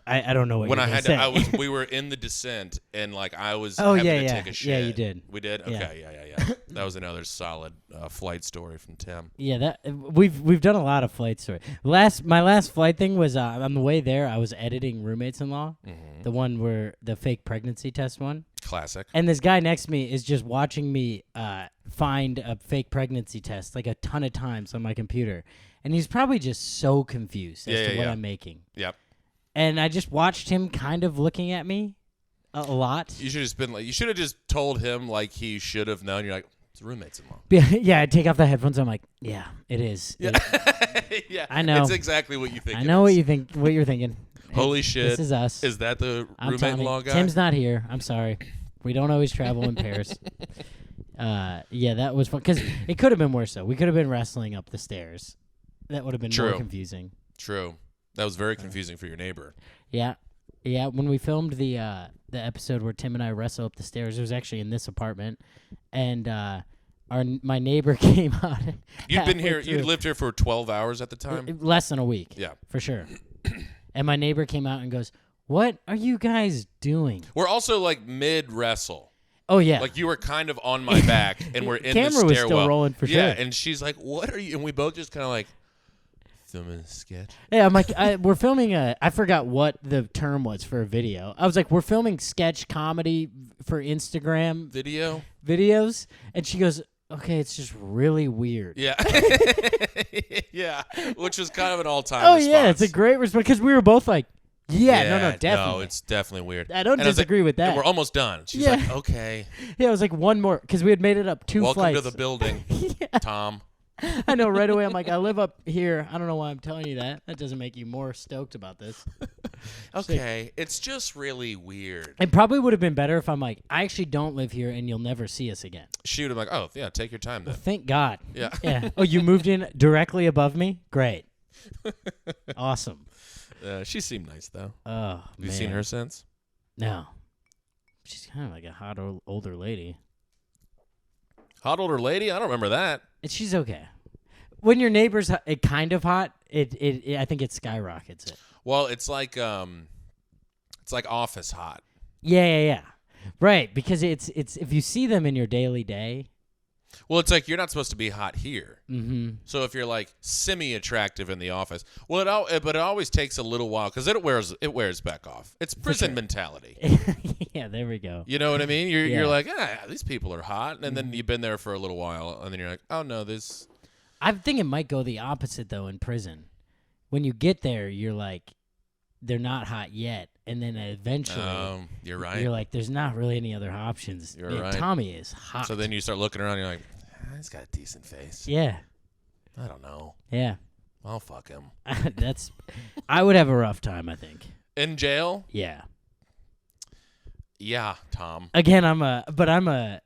S2: I don't know what
S3: When
S2: you're
S3: I
S2: gonna
S3: had
S2: say.
S3: to, we were in the descent, and like I was
S2: Oh,
S3: having
S2: yeah,
S3: to
S2: yeah.
S3: take a shit.
S2: Yeah, you did.
S3: We did.
S2: Yeah.
S3: Okay, yeah. That was another solid flight story from Tim.
S2: Yeah, that we've done a lot of flight stories. My last flight thing was on the way there. I was editing Roommates-in-Law, the one where the fake pregnancy test one.
S3: Classic.
S2: And this guy next to me is just watching me find a fake pregnancy test like a ton of times on my computer, and he's probably just so confused as to what I'm making.
S3: Yep.
S2: And I just watched him kind of looking at me a lot.
S3: You should have just told him like he should have known. You're like, it's Roommates-in-Law.
S2: Yeah, I take off the headphones. I'm like, yeah, it is.
S3: Yeah. Yeah.
S2: I know.
S3: It's exactly what you think.
S2: I know what you think. What you're thinking.
S3: Holy shit!
S2: This is us.
S3: Is that the
S2: I'm
S3: roommate-in-law guy?
S2: Tim's not here. I'm sorry. We don't always travel in pairs. Yeah, that was fun because it could have been worse though. We could have been wrestling up the stairs. That would have been more confusing.
S3: True. That was very confusing for your neighbor.
S2: Yeah. When we filmed the episode where Tim and I wrestle up the stairs, it was actually in this apartment, and my neighbor came out.
S3: You'd been here. You lived here for 12 hours at the time.
S2: Less than a week.
S3: Yeah,
S2: for sure. And my neighbor came out and goes, "What are you guys doing?"
S3: We're also like mid wrestle.
S2: Oh yeah,
S3: like you were kind of on my back, and we're in the stairwell.
S2: Camera was still rolling for sure.
S3: Yeah, and she's like, "What are you?" And we both just kind of like. Filming a sketch.
S2: Yeah, I'm like, we're filming I forgot what the term was for a video. I was like, we're filming sketch comedy for Instagram videos, and she goes, okay, it's just really weird.
S3: Yeah. Yeah, which was kind of an all-time response.
S2: Yeah, it's a great response because we were both like, yeah, no, definitely.
S3: No, it's definitely weird.
S2: I don't disagree with that.
S3: We're almost done. She's like, okay.
S2: Yeah, it was like one more because we had made it up two
S3: Welcome
S2: flights.
S3: to the building, Tom.
S2: I know right away. I'm like, I live up here. I don't know why I'm telling you that. That doesn't make you more stoked about this.
S3: Okay, it's just really weird.
S2: It probably would have been better if I'm like, I actually don't live here and you'll never see us again.
S3: Shoot, I'm like, oh, yeah, take your time then.
S2: Well, thank God.
S3: Yeah.
S2: Yeah. Oh, you moved in directly above me? Great. Awesome.
S3: She seemed nice, though.
S2: Oh,
S3: Have you seen her since?
S2: No. She's kind of like a hot older lady.
S3: Hot older lady? I don't remember that.
S2: She's okay. When your neighbor's kind of hot, it I think it skyrockets it.
S3: Well, it's like office hot.
S2: Yeah. Right, because it's if you see them in your daily day.
S3: Well, it's like you're not supposed to be hot here.
S2: Mm-hmm.
S3: So if you're like semi-attractive in the office, but it always takes a little while because it wears back off. It's prison mentality.
S2: Yeah, there we go.
S3: You know what I mean? You're like, these people are hot, and then you've been there for a little while, and then you're like, oh no, this.
S2: I think it might go the opposite though in prison. When you get there, you're like, they're not hot yet, and then eventually,
S3: you're right.
S2: You're like, there's not really any other options.
S3: You're right.
S2: Tommy is hot.
S3: So then you start looking around, and you're like, he's got a decent face.
S2: Yeah.
S3: I don't know.
S2: Yeah.
S3: I'll fuck him.
S2: I would have a rough time, I think.
S3: In jail?
S2: Yeah.
S3: Yeah, Tom.
S2: Again,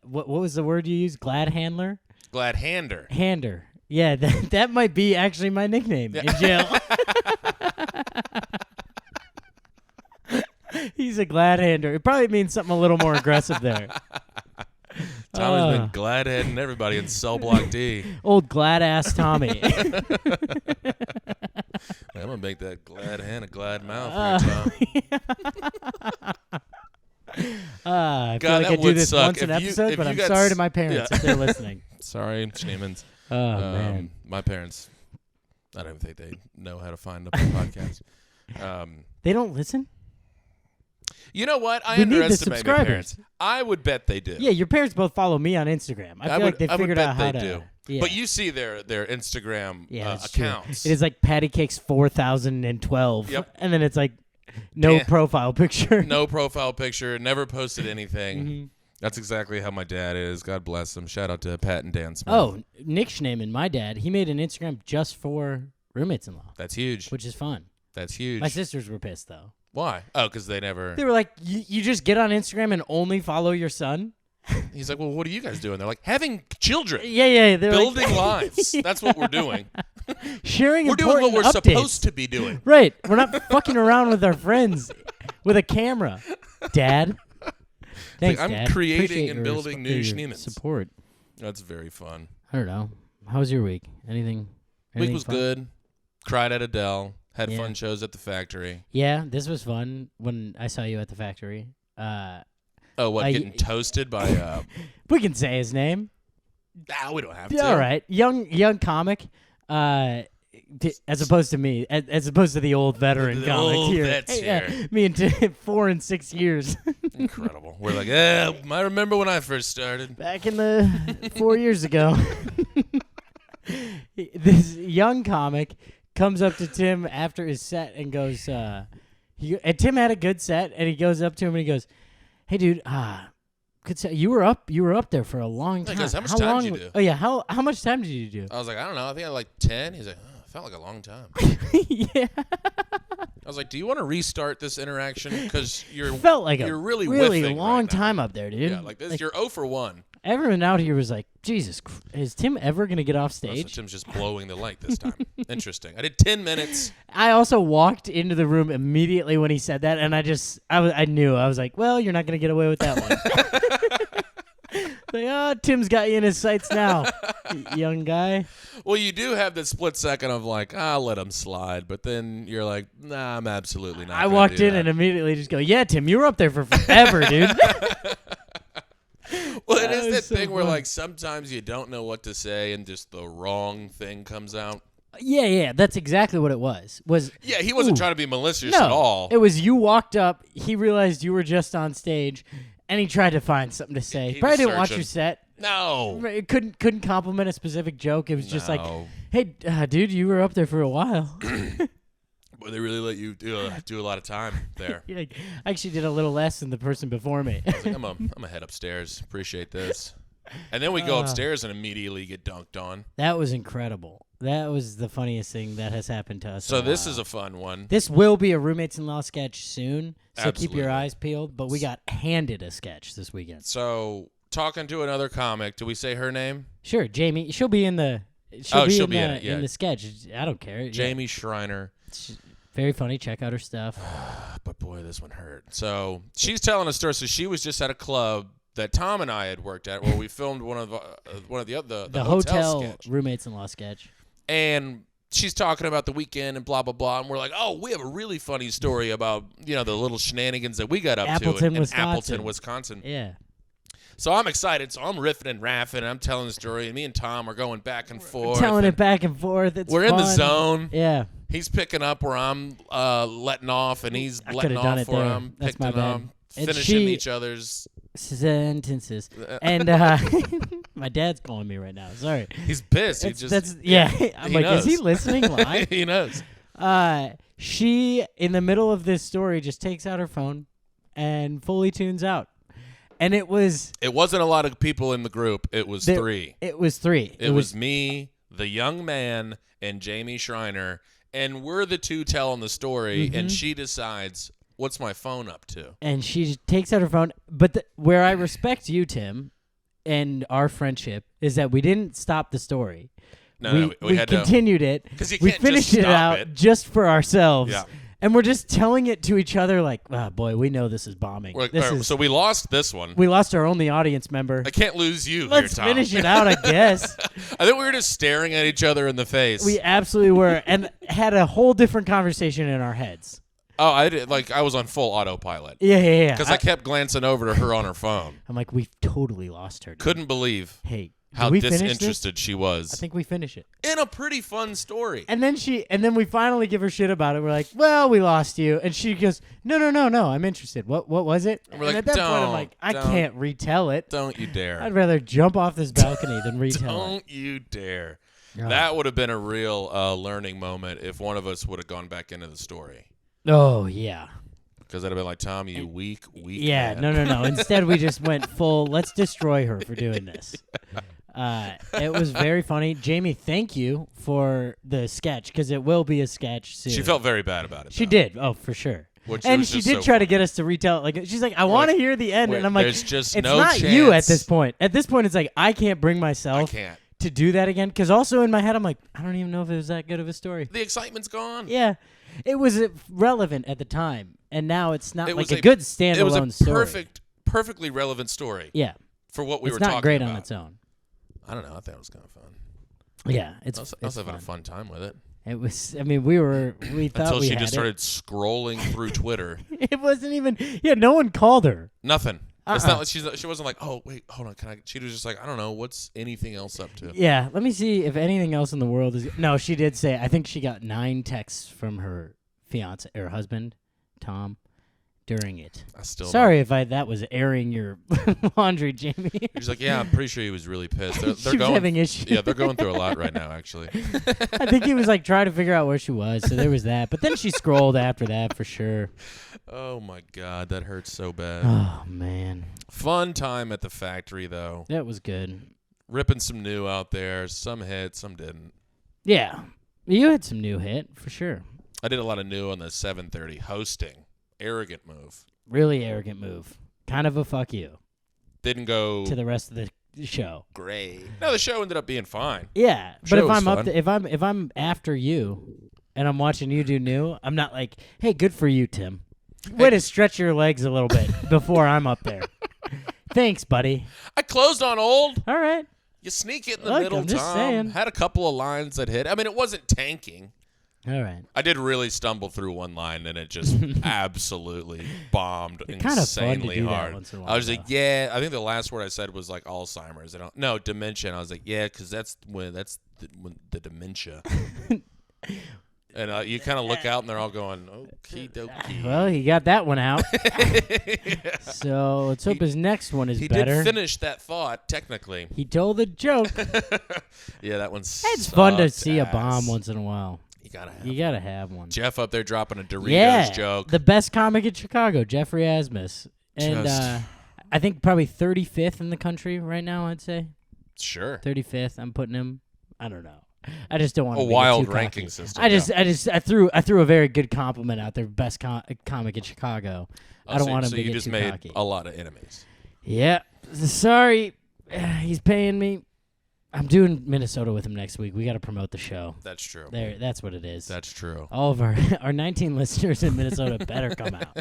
S2: what was the word you used? Glad handler?
S3: Glad hander.
S2: Hander. Yeah, that might be actually my nickname in jail. He's a glad hander. It probably means something a little more aggressive there.
S3: Tommy's been glad handing everybody in cell block D.
S2: Old glad ass Tommy.
S3: I'm gonna make that glad hand a glad mouth.
S2: I feel
S3: God,
S2: like I do this once an episode, but I'm sorry to my parents if they're listening.
S3: Sorry, Schneemans.
S2: Oh, man.
S3: My parents, I don't even think they know how to find a podcast.
S2: They don't listen?
S3: You know what? I
S2: We need the
S3: underestimate my
S2: subscribers.
S3: parents. I would bet they do.
S2: Yeah, your parents both follow me on Instagram. I feel like they figured out how to
S3: do.
S2: Yeah.
S3: But you see their Instagram
S2: that's
S3: accounts.
S2: True. It is like Patty Cakes 4012.
S3: Yep.
S2: And then it's like no profile picture.
S3: No profile picture. Never posted anything.
S2: Mm-hmm.
S3: That's exactly how my dad is. God bless him. Shout out to Pat and Dan Smith.
S2: Oh, Nick Schneeman, my dad, he made an Instagram just for roommates-in-law.
S3: That's huge.
S2: Which is fun.
S3: That's huge.
S2: My sisters were pissed, though.
S3: Why? Oh, because they never...
S2: They were like, you just get on Instagram and only follow your son?
S3: He's like, well, what are you guys doing? They're like, having children.
S2: Yeah. They're
S3: building
S2: like,
S3: lives. That's what we're doing.
S2: Sharing
S3: We're doing what we're
S2: updates.
S3: supposed to be doing.
S2: Right. We're not fucking around with our friends with a camera. Dad. Thanks,
S3: I'm
S2: Dad.
S3: creating
S2: Appreciate
S3: and
S2: your
S3: building new Schneemans.
S2: support.
S3: That's very fun.
S2: I don't know. How was your week? Anything
S3: Week was
S2: fun?
S3: good. Cried at Adele. Had
S2: Yeah.
S3: fun shows at the factory.
S2: Yeah, this was fun when I saw you at the factory.
S3: Getting toasted by...
S2: We can say his name.
S3: Nah, we don't have to.
S2: All right, young comic. As opposed to me, as opposed to the old veteran
S3: The
S2: comic
S3: old
S2: here.
S3: vets here.
S2: Me in 4 and 6 years.
S3: Incredible. We're like, I remember when I first started.
S2: Back in the 4 years ago. This young comic comes up to Tim after his set and goes, and Tim had a good set, and he goes up to him and he goes, "Hey, dude, good set. You were up there for a long time.
S3: He goes, how much time did you do?
S2: Oh yeah, how much time did you do?"
S3: I was like, I don't know. I think I had like 10. He's like, it felt like a long time.
S2: Yeah.
S3: I was like, do you want to restart this interaction? Because you're
S2: Felt like
S3: you're
S2: a
S3: really
S2: really
S3: whiffing
S2: long
S3: right now.
S2: time up there, dude.
S3: Yeah, like this. You're 0 for 1.
S2: Everyone out here was like, Jesus, is Tim ever going to get off
S3: So
S2: stage?
S3: Tim's just blowing the light this time. Interesting. I did 10 minutes.
S2: I also walked into the room immediately when he said that, and I knew. I was like, well, you're not going to get away with that one. Like, Tim's got you in his sights now, young guy.
S3: Well, you do have that split second of like, I'll let him slide. But then you're like, nah, I'm absolutely not.
S2: I walked in and immediately just go, yeah, Tim, you were up there for forever, dude.
S3: Well, it
S2: That
S3: is
S2: was
S3: that
S2: so
S3: thing where
S2: fun.
S3: like sometimes you don't know what to say and just the wrong thing comes out.
S2: Yeah, that's exactly what it was.
S3: Yeah, he wasn't
S2: Ooh.
S3: trying to be malicious
S2: No,
S3: at all.
S2: it was you walked up, he realized you were just on stage, and he tried to find something to say.
S3: He
S2: Probably
S3: was
S2: didn't watch
S3: searching.
S2: your set.
S3: No.
S2: It couldn't compliment a specific joke. It was just like,
S3: No.
S2: hey, dude, you were up there for a while.
S3: Boy, they really let you do a lot of time there.
S2: You're like, I actually did a little less than the person before me.
S3: I was like, I'm a head upstairs. Appreciate this. And then we go upstairs and immediately get dunked on.
S2: That was incredible. That was the funniest thing that has happened to us.
S3: So
S2: in a
S3: this
S2: while.
S3: is a fun one.
S2: This will be a Roommates-in-Law sketch soon, so keep your
S3: Absolutely.
S2: eyes peeled. But we got handed a sketch this weekend.
S3: So talking to another comic, do we say her name?
S2: Sure, Jamie. She'll be in the.
S3: She'll
S2: She'll
S3: be
S2: be
S3: in it, yeah.
S2: in the sketch. I don't care. Yeah.
S3: Jamie Schreiner.
S2: She's very funny. Check out her stuff.
S3: But boy, this one hurt. So she's telling a story. So she was just at a club that Tom and I had worked at, where we filmed one of the
S2: hotel
S3: sketch.
S2: Roommates-in-Law sketch.
S3: And she's talking about the weekend and blah blah blah, and we're like, oh, we have a really funny story about the little shenanigans that we got up
S2: Appleton,
S3: to in
S2: Wisconsin.
S3: Appleton, Wisconsin.
S2: Yeah.
S3: So I'm excited. So I'm riffing and raffing, and I'm telling the story, and me and Tom are going back and forth.
S2: Telling
S3: and
S2: it back and forth. It's
S3: we're in the
S2: fun.
S3: zone.
S2: Yeah.
S3: He's picking up where I'm letting off, and he's
S2: I
S3: letting
S2: could've done
S3: off
S2: it
S3: where
S2: there.
S3: I'm
S2: That's my
S3: picking
S2: bad.
S3: up,
S2: And
S3: finishing
S2: she-
S3: each other's.
S2: Sentences. And my dad's calling me right now. Sorry.
S3: He's pissed.
S2: Yeah. I'm
S3: he
S2: like, is he
S3: knows.
S2: listening live?
S3: He knows.
S2: She, in the middle of this story, just takes out her phone and fully tunes out. And it wasn't
S3: a lot of people in the group. It was 3.
S2: It was 3.
S3: It was me, the young man, and Jamie Schreiner, and we're the two telling the story, and she decides, what's my phone up to?
S2: And she takes out her phone. But where I respect you, Tim, and our friendship is that we didn't stop the story.
S3: No, we had to.
S2: continued it.
S3: 'Cause you
S2: we
S3: can't just
S2: finished it
S3: stop
S2: out
S3: it.
S2: just for ourselves.
S3: Yeah.
S2: And we're just telling it to each other like, oh, boy, we know this is bombing.
S3: All right, so we lost this one.
S2: We lost our only audience member.
S3: I can't lose you
S2: Let's
S3: here, Tom.
S2: finish it out, I guess.
S3: I think we were just staring at each other in the face.
S2: We absolutely were. And had a whole different conversation in our heads.
S3: Oh, I did. Like, I was on full autopilot.
S2: Yeah.
S3: Because I kept glancing over to her on her phone.
S2: I'm like, we've totally lost her. Dude.
S3: Couldn't believe
S2: Hey,
S3: how
S2: did we finish
S3: disinterested
S2: this?
S3: she was.
S2: I think we finish it.
S3: In a pretty fun story.
S2: And then we finally give her shit about it. We're like, well, we lost you. And she goes, no, I'm interested. What was it?
S3: And we're like,
S2: at that point, I'm
S3: don't,
S2: like, I
S3: don't.
S2: can't retell it.
S3: Don't you dare.
S2: I'd rather jump off this balcony than retell it.
S3: Don't you dare.
S2: Oh.
S3: That would have been a real learning moment if one of us would have gone back into the story.
S2: Oh, yeah.
S3: Because I'd have been like, Tom, you weak
S2: Yeah,
S3: man.
S2: no. Instead, we just went full, let's destroy her for doing this. It was very funny. Jamie, thank you for the sketch, because it will be a sketch soon.
S3: She felt very bad about it.
S2: She
S3: though.
S2: did. Oh, for sure.
S3: Which
S2: And
S3: was
S2: she
S3: just
S2: did
S3: so
S2: try to
S3: funny.
S2: get us to retell it. Like, she's like, I want to hear the end.
S3: Wait,
S2: And I'm like,
S3: there's just
S2: it's
S3: no
S2: not you at
S3: chance.
S2: this point. At this point, it's like, I can't bring myself
S3: I can't.
S2: to do that again. Because also in my head, I'm like, I don't even know if it was that good of a story.
S3: The excitement's gone.
S2: Yeah. It was relevant at the time. And now it's not
S3: It
S2: like
S3: was
S2: a good standalone
S3: It was a
S2: story.
S3: perfectly relevant story
S2: Yeah.
S3: for what we
S2: It's
S3: were
S2: not
S3: talking
S2: great
S3: about.
S2: on its own.
S3: I don't know. I thought it was kind of fun.
S2: Yeah.
S3: I was having a fun time with it.
S2: It was, I mean, we thought
S3: Until
S2: we
S3: she
S2: had
S3: just
S2: it.
S3: started scrolling through Twitter.
S2: It wasn't even, no one called her.
S3: Nothing. It's not like she wasn't like, oh wait, hold on, can I? She was just like, I don't know, what's anything else up to?
S2: Yeah, let me see if anything else in the world is. No, she did say. I think she got 9 texts from her fiance or husband, Tom, during it.
S3: I still
S2: sorry if that was airing your laundry, Jamie.
S3: He's like, yeah, I'm pretty sure he was really pissed. They're
S2: She was
S3: going,
S2: having issues.
S3: Yeah, they're going through a lot right now, actually.
S2: I think he was like trying to figure out where she was, so there was that. But then she scrolled after that for sure.
S3: Oh my God, that hurts so bad.
S2: Oh man,
S3: Fun time at the factory though.
S2: that was good.
S3: Ripping some new out there. Some hit, some didn't.
S2: Yeah, you had some new hit for sure.
S3: I did a lot of new on the 7:30 hosting. Arrogant move.
S2: Really arrogant move. Kind of a fuck you
S3: Didn't go
S2: to the rest of the show.
S3: great. No, the show ended up being fine.
S2: Yeah,
S3: Show
S2: but if
S3: was
S2: I'm up,
S3: fun.
S2: if I'm after you, and I'm watching you do new, I'm not like, hey, good for you, Tim. Way to stretch your legs a little bit before I'm up there. Thanks, buddy.
S3: I closed on old.
S2: All right.
S3: You sneak it in the
S2: Look,
S3: middle,
S2: I'm just
S3: Tom.
S2: saying.
S3: Had a couple of lines that hit. I mean, it wasn't tanking.
S2: All right.
S3: I did really stumble through one line, and it just absolutely bombed
S2: Kinda fun to
S3: insanely
S2: do that
S3: hard.
S2: once in a
S3: I was
S2: while,
S3: like, yeah. I think the last word I said was like Alzheimer's. No, dementia. And I was like, yeah, because that's when the dementia. And you kind of look out, and they're all going, okie dokie.
S2: Well, he got that one out. So let's hope his next one is
S3: He
S2: better.
S3: did finish that thought, technically.
S2: He told a joke.
S3: Yeah, that one's.
S2: It's fun to see a bomb once in a while.
S3: You gotta have
S2: one.
S3: Jeff up there dropping a Doritos joke.
S2: The best comic in Chicago, Jeffrey Asmus. And
S3: Just-
S2: I think probably 35th in the country right now, I'd say.
S3: Sure.
S2: 35th, I'm putting him. I don't know. I just don't want
S3: A
S2: to
S3: wild
S2: too
S3: ranking
S2: cocky.
S3: system.
S2: I threw a very good compliment out there. Best comic in Chicago. I don't want him
S3: so
S2: to
S3: you
S2: get
S3: just
S2: too
S3: made
S2: cocky.
S3: a lot of enemies.
S2: Yeah. Sorry. He's paying me. I'm doing Minnesota with him next week. We got to promote the show.
S3: That's true.
S2: That's what it is.
S3: That's true.
S2: All of our 19 listeners in Minnesota better come out.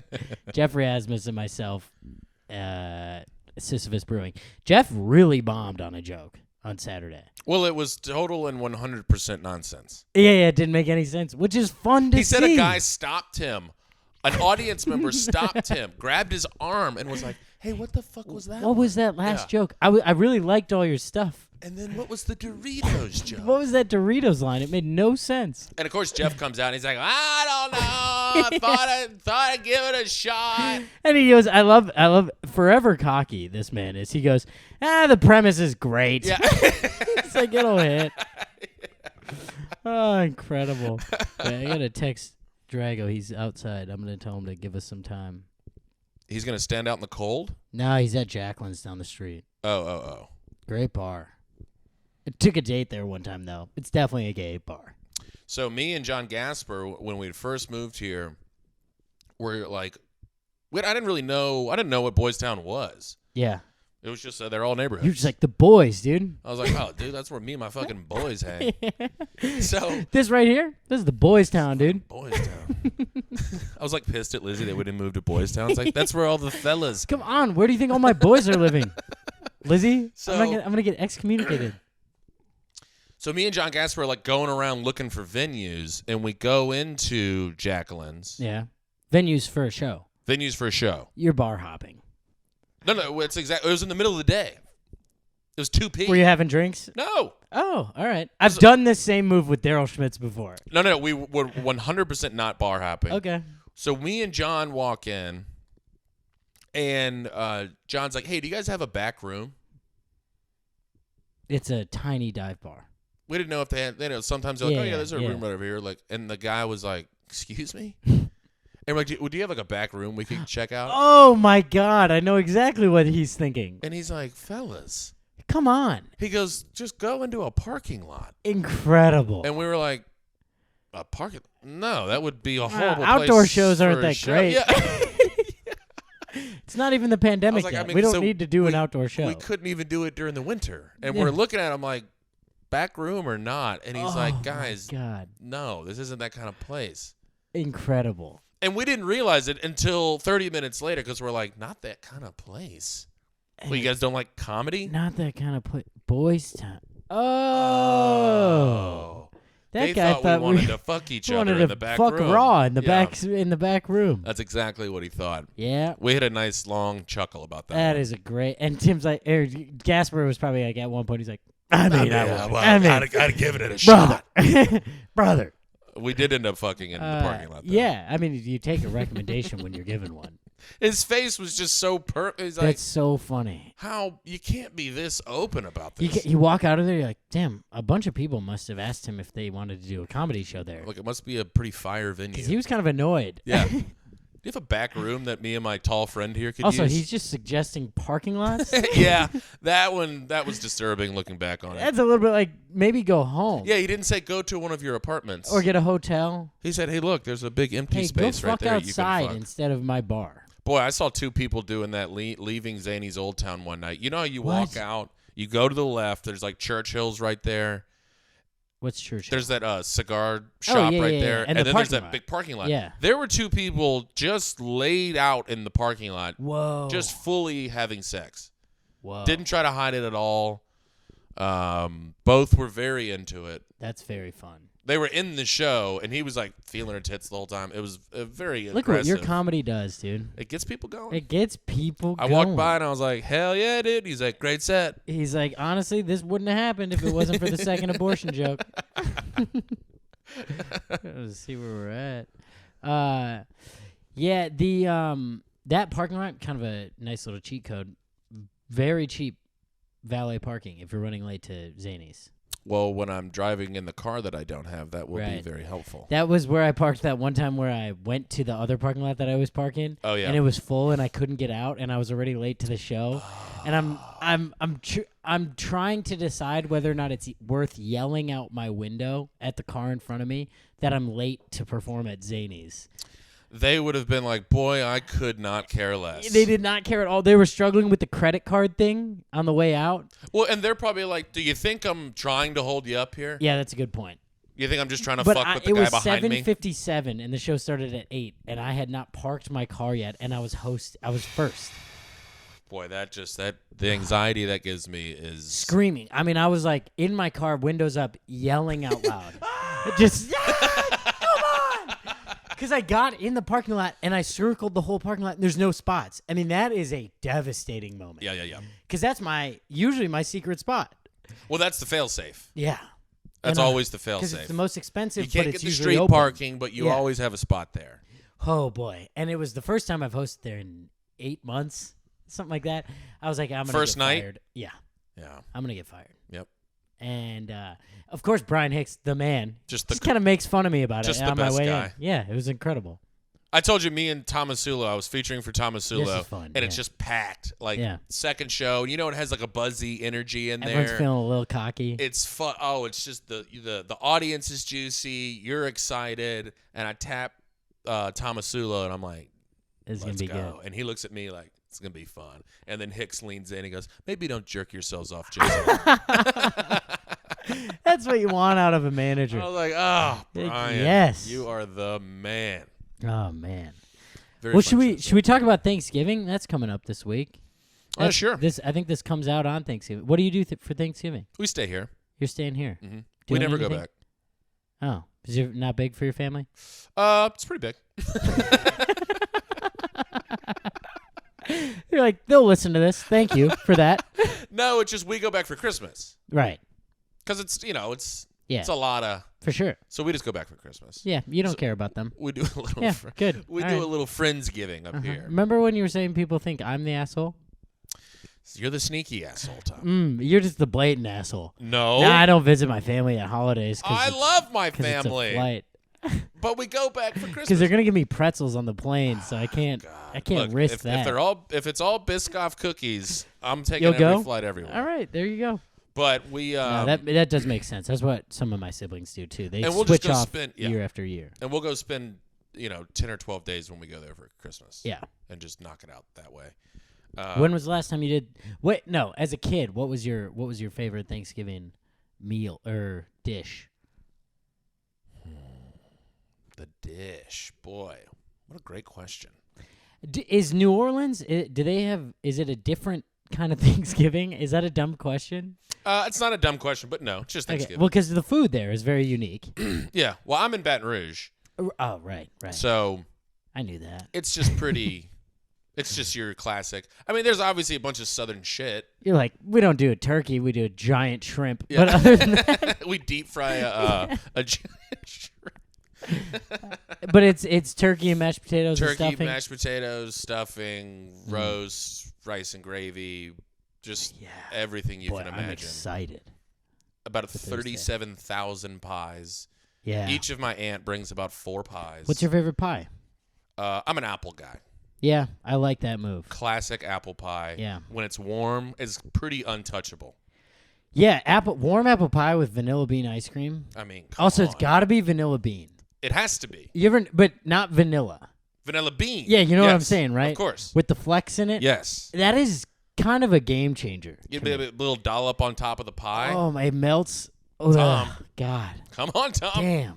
S2: Jeffrey Asmus and myself, Sisyphus Brewing. Jeff really bombed on a joke on Saturday.
S3: Well, it was total and 100% nonsense.
S2: Yeah, it didn't make any sense, which is fun to see.
S3: He said a guy stopped him. An audience member stopped him, grabbed his arm, and was like, hey, what the fuck was that?
S2: What was that last joke? I really liked all your stuff.
S3: And then what was the Doritos joke?
S2: What was that Doritos line? It made no sense.
S3: And, of course, Jeff comes out, and he's like, I don't know. I thought I'd give it a shot.
S2: And he goes, I love forever cocky this man is. He goes, the premise is great.
S3: Yeah.
S2: It's like, it'll hit. Oh, incredible. Yeah, I got to text Drago. He's outside. I'm going to tell him to give us some time.
S3: He's going to stand out in the cold?
S2: No, he's at Jacqueline's down the street.
S3: Oh.
S2: Great bar. I took a date there one time, though. It's definitely a gay bar.
S3: So me and John Gasper, when we first moved here, were like, I didn't know what Boys Town was.
S2: Yeah.
S3: It was just they're all neighborhoods.
S2: You're just like, the boys, dude.
S3: I was like, oh, dude, that's where me and my fucking boys hang. So
S2: This right here, this is the boys' town, dude.
S3: Boys Town. I was like pissed at Lizzie that we didn't move to Boys Town. It's like that's where all the fellas.
S2: Come on, where do you think all my boys are living? Lizzie,
S3: So-
S2: I'm gonna get excommunicated.
S3: So me and John Gasper are like going around looking for venues, and we go into Jacqueline's.
S2: Yeah. Venues for a show.
S3: Venues for a show.
S2: You're bar hopping.
S3: No, it's exactly. It was in the middle of the day. It was 2 p.m.
S2: Were you having drinks?
S3: No.
S2: Oh, all right. I've done this same move with Daryl Schmitz before.
S3: No. We were 100% not bar hopping.
S2: Okay.
S3: So me and John walk in, and John's like, "Hey, do you guys have a back room?"
S2: It's a tiny dive bar.
S3: We didn't know if they had. Sometimes they're like,
S2: Yeah,
S3: "Oh yeah, there's a
S2: yeah.
S3: room right over here." Like, and the guy was like, "Excuse me." And we're like, "Do you have like a back room we could check out?"
S2: Oh my God, I know exactly what he's thinking.
S3: And he's like, "Fellas,"
S2: Come on.
S3: he goes, "Just go into a parking lot."
S2: Incredible.
S3: And we were like, "A parking? No, that would be a horrible place
S2: outdoor shows aren't
S3: for a
S2: that
S3: show."
S2: great.
S3: Yeah.
S2: It's not even the pandemic
S3: like,
S2: yet.
S3: I mean,
S2: we don't
S3: so
S2: need to do an outdoor show.
S3: We couldn't even do it during the winter. And
S2: Yeah.
S3: we're looking at him like, back room or not? And he's like,
S2: Oh,
S3: guys,
S2: my God.
S3: no, this isn't that kind of place.
S2: Incredible.
S3: And we didn't realize it until 30 minutes later because we're like, not that kind of place. Well, you guys don't like comedy?
S2: Not that kind of place. Boys Town. Oh.
S3: They
S2: guy
S3: thought we wanted to fuck each other
S2: wanted
S3: in the back
S2: fuck
S3: room.
S2: raw in the
S3: Yeah.
S2: back room.
S3: That's exactly what he thought.
S2: Yeah.
S3: We had a nice long chuckle about that.
S2: That is a great. And Tim's like, Gasper was probably like at one point. He's like, I mean,
S3: gotta give it a shot.
S2: brother.
S3: We did end up fucking in the parking lot. Though.
S2: Yeah, I mean, you take a recommendation when you're given one.
S3: His face was just so He's like,
S2: That's so funny.
S3: how you can't be this open about this.
S2: You walk out of there, you're like, damn, a bunch of people must have asked him if they wanted to do a comedy show there.
S3: Like, it must be a pretty fire venue.
S2: Because he was kind of annoyed.
S3: Yeah. Do you have a back room that me and my tall friend here could
S2: Also,
S3: use?
S2: he's just suggesting parking lots.
S3: Yeah, that was disturbing looking back on it.
S2: That's a little bit like maybe go home.
S3: Yeah, he didn't say go to one of your apartments.
S2: Or get a hotel.
S3: He said, hey, look, there's a big empty
S2: Hey,
S3: space
S2: go
S3: right
S2: fuck
S3: there.
S2: outside
S3: you can fuck.
S2: instead of my bar.
S3: Boy, I saw two people doing that leaving Zany's Old Town one night. You know how you
S2: What?
S3: walk out, you go to the left, there's like Churchill's right there.
S2: What's church?
S3: There's that cigar shop
S2: yeah,
S3: right
S2: yeah,
S3: there.
S2: yeah.
S3: And
S2: And the
S3: then there's
S2: parking
S3: that
S2: lot.
S3: big parking lot.
S2: Yeah.
S3: There were two people just laid out in the parking lot,
S2: Whoa.
S3: just fully having sex.
S2: Whoa.
S3: Didn't try to hide it at all. Both were very into it.
S2: That's very fun.
S3: They were in the show, and he was like feeling her tits the whole time. It was very
S2: Look what
S3: aggressive.
S2: your comedy does, dude.
S3: It gets people going.
S2: It gets people
S3: I
S2: going.
S3: walked by and I was like, hell yeah, dude. He's like, great set.
S2: He's like, honestly, this wouldn't have happened if it wasn't for the second abortion joke. Let's see where we're at. Yeah, that parking lot, kind of a nice little cheat code. Very cheap valet parking if you're running late to Zany's.
S3: Well, when I'm driving in the car that I don't have, that will be
S2: Right.
S3: very helpful.
S2: That was where I parked that one time where I went to the other parking lot that I was parking.
S3: Oh, yeah.
S2: And it was full and I couldn't get out and I was already late to the show. And I'm trying to decide whether or not it's worth yelling out my window at the car in front of me that I'm late to perform at Zany's.
S3: They would have been like, boy, I could not care less.
S2: They did not care at all. They were struggling with the credit card thing on the way out.
S3: Well, and they're probably like, do you think I'm trying to hold you up here?
S2: Yeah, that's a good point.
S3: You think I'm just trying to
S2: But
S3: fuck with the
S2: it
S3: guy
S2: was
S3: behind me?
S2: 7:57 and the show started at 8 and I had not parked my car yet and I was first.
S3: Boy, the anxiety that gives me is...
S2: Screaming. I mean, I was like in my car, windows up, yelling out loud. Just, come on! Because I got in the parking lot and I circled the whole parking lot and there's no spots. I mean, that is a devastating moment.
S3: Yeah.
S2: Because that's usually my secret spot.
S3: Well, that's the fail-safe.
S2: Yeah.
S3: That's
S2: And,
S3: always the
S2: Because
S3: fail-safe.
S2: it's the most expensive,
S3: You
S2: but
S3: can't
S2: it's
S3: get the
S2: usually
S3: street
S2: open.
S3: parking, but you
S2: Yeah.
S3: always have a spot there.
S2: Oh, boy. And it was the first time I've hosted there in 8 months, something like that. I was like, I'm going to get
S3: First night?
S2: fired. Yeah.
S3: Yeah.
S2: I'm going to get fired.
S3: Yep.
S2: And, of course, Brian Hicks, the man,
S3: Just
S2: kind of makes fun of me about
S3: just
S2: it
S3: the
S2: on my
S3: best
S2: way
S3: guy.
S2: in. Yeah, it was incredible.
S3: I told you, me and Tomasulo, I was featuring for Tomasulo,
S2: This is fun,
S3: and it's
S2: yeah.
S3: just packed. Like,
S2: Yeah.
S3: second show, and you know it has like a buzzy energy in
S2: Everyone's
S3: there.
S2: feeling a little cocky.
S3: It's fun. Oh, it's just the audience is juicy. You're excited, and I tap Tomasulo, and I'm like,
S2: It's going
S3: let's
S2: to be
S3: go.
S2: good.
S3: And he looks at me like, it's gonna be fun. And then Hicks leans in and goes, maybe don't jerk yourselves off, Jason.
S2: That's what you want out of a manager.
S3: I was like, oh, Brian,
S2: Yes.
S3: you are the man.
S2: Oh, man.
S3: Very
S2: Well,
S3: fun
S2: should we talk about Thanksgiving? That's coming up this week.
S3: Sure.
S2: I think this comes out on Thanksgiving. What do you do for Thanksgiving?
S3: We stay here.
S2: You're staying here.
S3: We
S2: Doing
S3: never go
S2: anything?
S3: back.
S2: Oh, is it not big for your family?
S3: It's pretty big.
S2: You're like, they'll listen to this. Thank you for that.
S3: No, it's just we go back for Christmas
S2: Right.
S3: because it's
S2: Yeah.
S3: it's a lot of.
S2: For sure.
S3: So we just go back for Christmas.
S2: Yeah, you don't care about them.
S3: We do a little.
S2: Yeah, good.
S3: We
S2: All
S3: do
S2: right.
S3: a little friendsgiving up here.
S2: Remember when you were saying people think I'm the asshole?
S3: You're the sneaky asshole, Tom.
S2: You're just the blatant asshole.
S3: No,
S2: Nah, I don't visit my family at holidays.
S3: I love my
S2: Because it's a
S3: family,
S2: flight.
S3: but we go back for
S2: Because
S3: Christmas.
S2: they're gonna give me pretzels on the plane, so I can't. I can't
S3: Look,
S2: risk
S3: if,
S2: that.
S3: if it's all Biscoff cookies, I'm taking
S2: You'll
S3: every
S2: go?
S3: flight everywhere.
S2: All right, there you go.
S3: But we
S2: No, that does make sense. That's what some of my siblings do too. They
S3: And we'll just
S2: switch
S3: go
S2: off
S3: spend- yeah.
S2: year after year.
S3: and we'll go spend 10 or 12 days when we go there for Christmas.
S2: Yeah.
S3: and just knock it out that way.
S2: When was the last time you did? Wait, no. As a kid, what was your favorite Thanksgiving meal or dish?
S3: The dish, boy, what a great question.
S2: Is New Orleans? Do they have? Is it a different kind of Thanksgiving? Is that a dumb question?
S3: It's not a dumb question, but no, it's just
S2: Okay.
S3: Thanksgiving.
S2: Well, because the food there is very unique.
S3: Yeah. Well, I'm in Baton Rouge,
S2: Oh, right.
S3: so
S2: I knew that.
S3: it's just pretty. It's just your classic. I mean, there's obviously a bunch of Southern shit.
S2: You're like, we don't do a turkey, we do a giant shrimp.
S3: Yeah.
S2: But other than that,
S3: We deep fry a giant shrimp.
S2: but it's turkey and mashed potatoes and
S3: Turkey,
S2: stuffing.
S3: mashed potatoes, stuffing, roast, rice and gravy, just everything you
S2: Boy,
S3: can
S2: I'm
S3: imagine.
S2: excited.
S3: About
S2: Thursday.
S3: 37,000 pies.
S2: Yeah.
S3: Each of my aunt brings about 4 pies.
S2: What's your favorite pie?
S3: I'm an apple guy.
S2: Yeah, I like that move.
S3: Classic apple pie.
S2: Yeah.
S3: When it's warm, is pretty untouchable.
S2: Yeah, warm apple pie with vanilla bean ice cream.
S3: I mean, come
S2: Also,
S3: on.
S2: it's got to be vanilla bean.
S3: It has to be.
S2: But not vanilla.
S3: Vanilla bean.
S2: Yeah, you know what I'm
S3: Yes,
S2: saying, right?
S3: Of course.
S2: With the flex in it.
S3: Yes.
S2: That is kind of a game changer.
S3: You
S2: to
S3: get a
S2: me.
S3: little dollop on top of the pie.
S2: Oh, it melts. Ugh,
S3: Tom.
S2: God.
S3: Come on, Tom.
S2: Damn.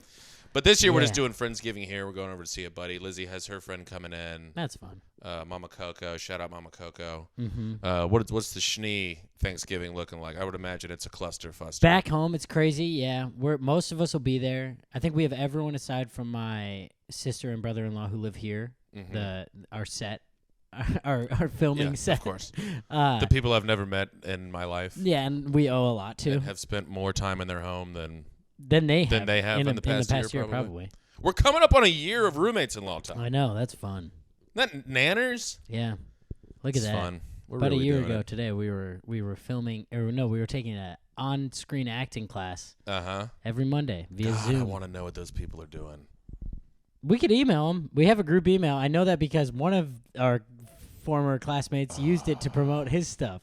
S3: But this year we're just
S2: Yeah.
S3: doing Friendsgiving here. We're going over to see a buddy. Lizzie has her friend coming in.
S2: That's fun.
S3: Mama Coco. Shout out Mama Coco.
S2: Mm-hmm.
S3: What's the Schnee Thanksgiving looking like? I would imagine it's a clusterfuster.
S2: Back home, it's crazy. Yeah, most of us will be there. I think we have everyone aside from my sister and brother-in-law who live here. Our set, our filming
S3: Yeah,
S2: set.
S3: of course. The people I've never met in my life.
S2: Yeah, and we owe a lot to.
S3: And have spent more time in their home than
S2: They have
S3: in the past year,
S2: probably.
S3: We're coming up on a year of roommates-in-law time.
S2: I know, that's fun.
S3: Isn't that nanners?
S2: Yeah, look at
S3: It's
S2: that.
S3: fun. We're
S2: About
S3: really
S2: a year
S3: doing
S2: ago
S3: it.
S2: today, we were filming, or no, we were taking an on-screen acting class every Monday via
S3: God, I
S2: Zoom.
S3: want to know what those people are doing.
S2: We could email them. We have a group email. I know that because one of our former classmates used it to promote his stuff.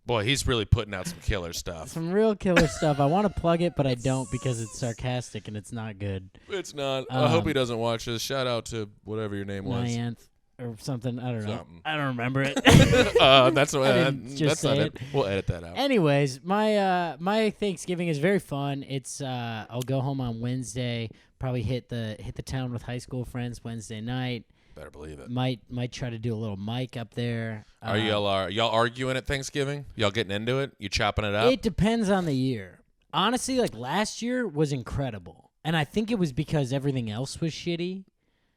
S3: Boy, he's really putting out some killer stuff.
S2: Some real killer stuff. I want to plug it, but I don't because it's sarcastic and it's not good.
S3: It's not. I hope he doesn't watch this. Shout out to whatever your name was.
S2: Nyanth or something. I don't know.
S3: Something.
S2: I don't remember it.
S3: That's what.
S2: didn't just
S3: That's not
S2: say
S3: it. We'll edit that out.
S2: Anyways, my Thanksgiving is very fun. It's I'll go home on Wednesday. Probably hit the town with high school friends Wednesday night.
S3: Better believe it.
S2: Might try to do a little mic up there.
S3: Are y'all arguing at Thanksgiving? Y'all getting into it? You chopping it up?
S2: It depends on the year. Honestly, like last year was incredible, and I think it was because everything else was shitty.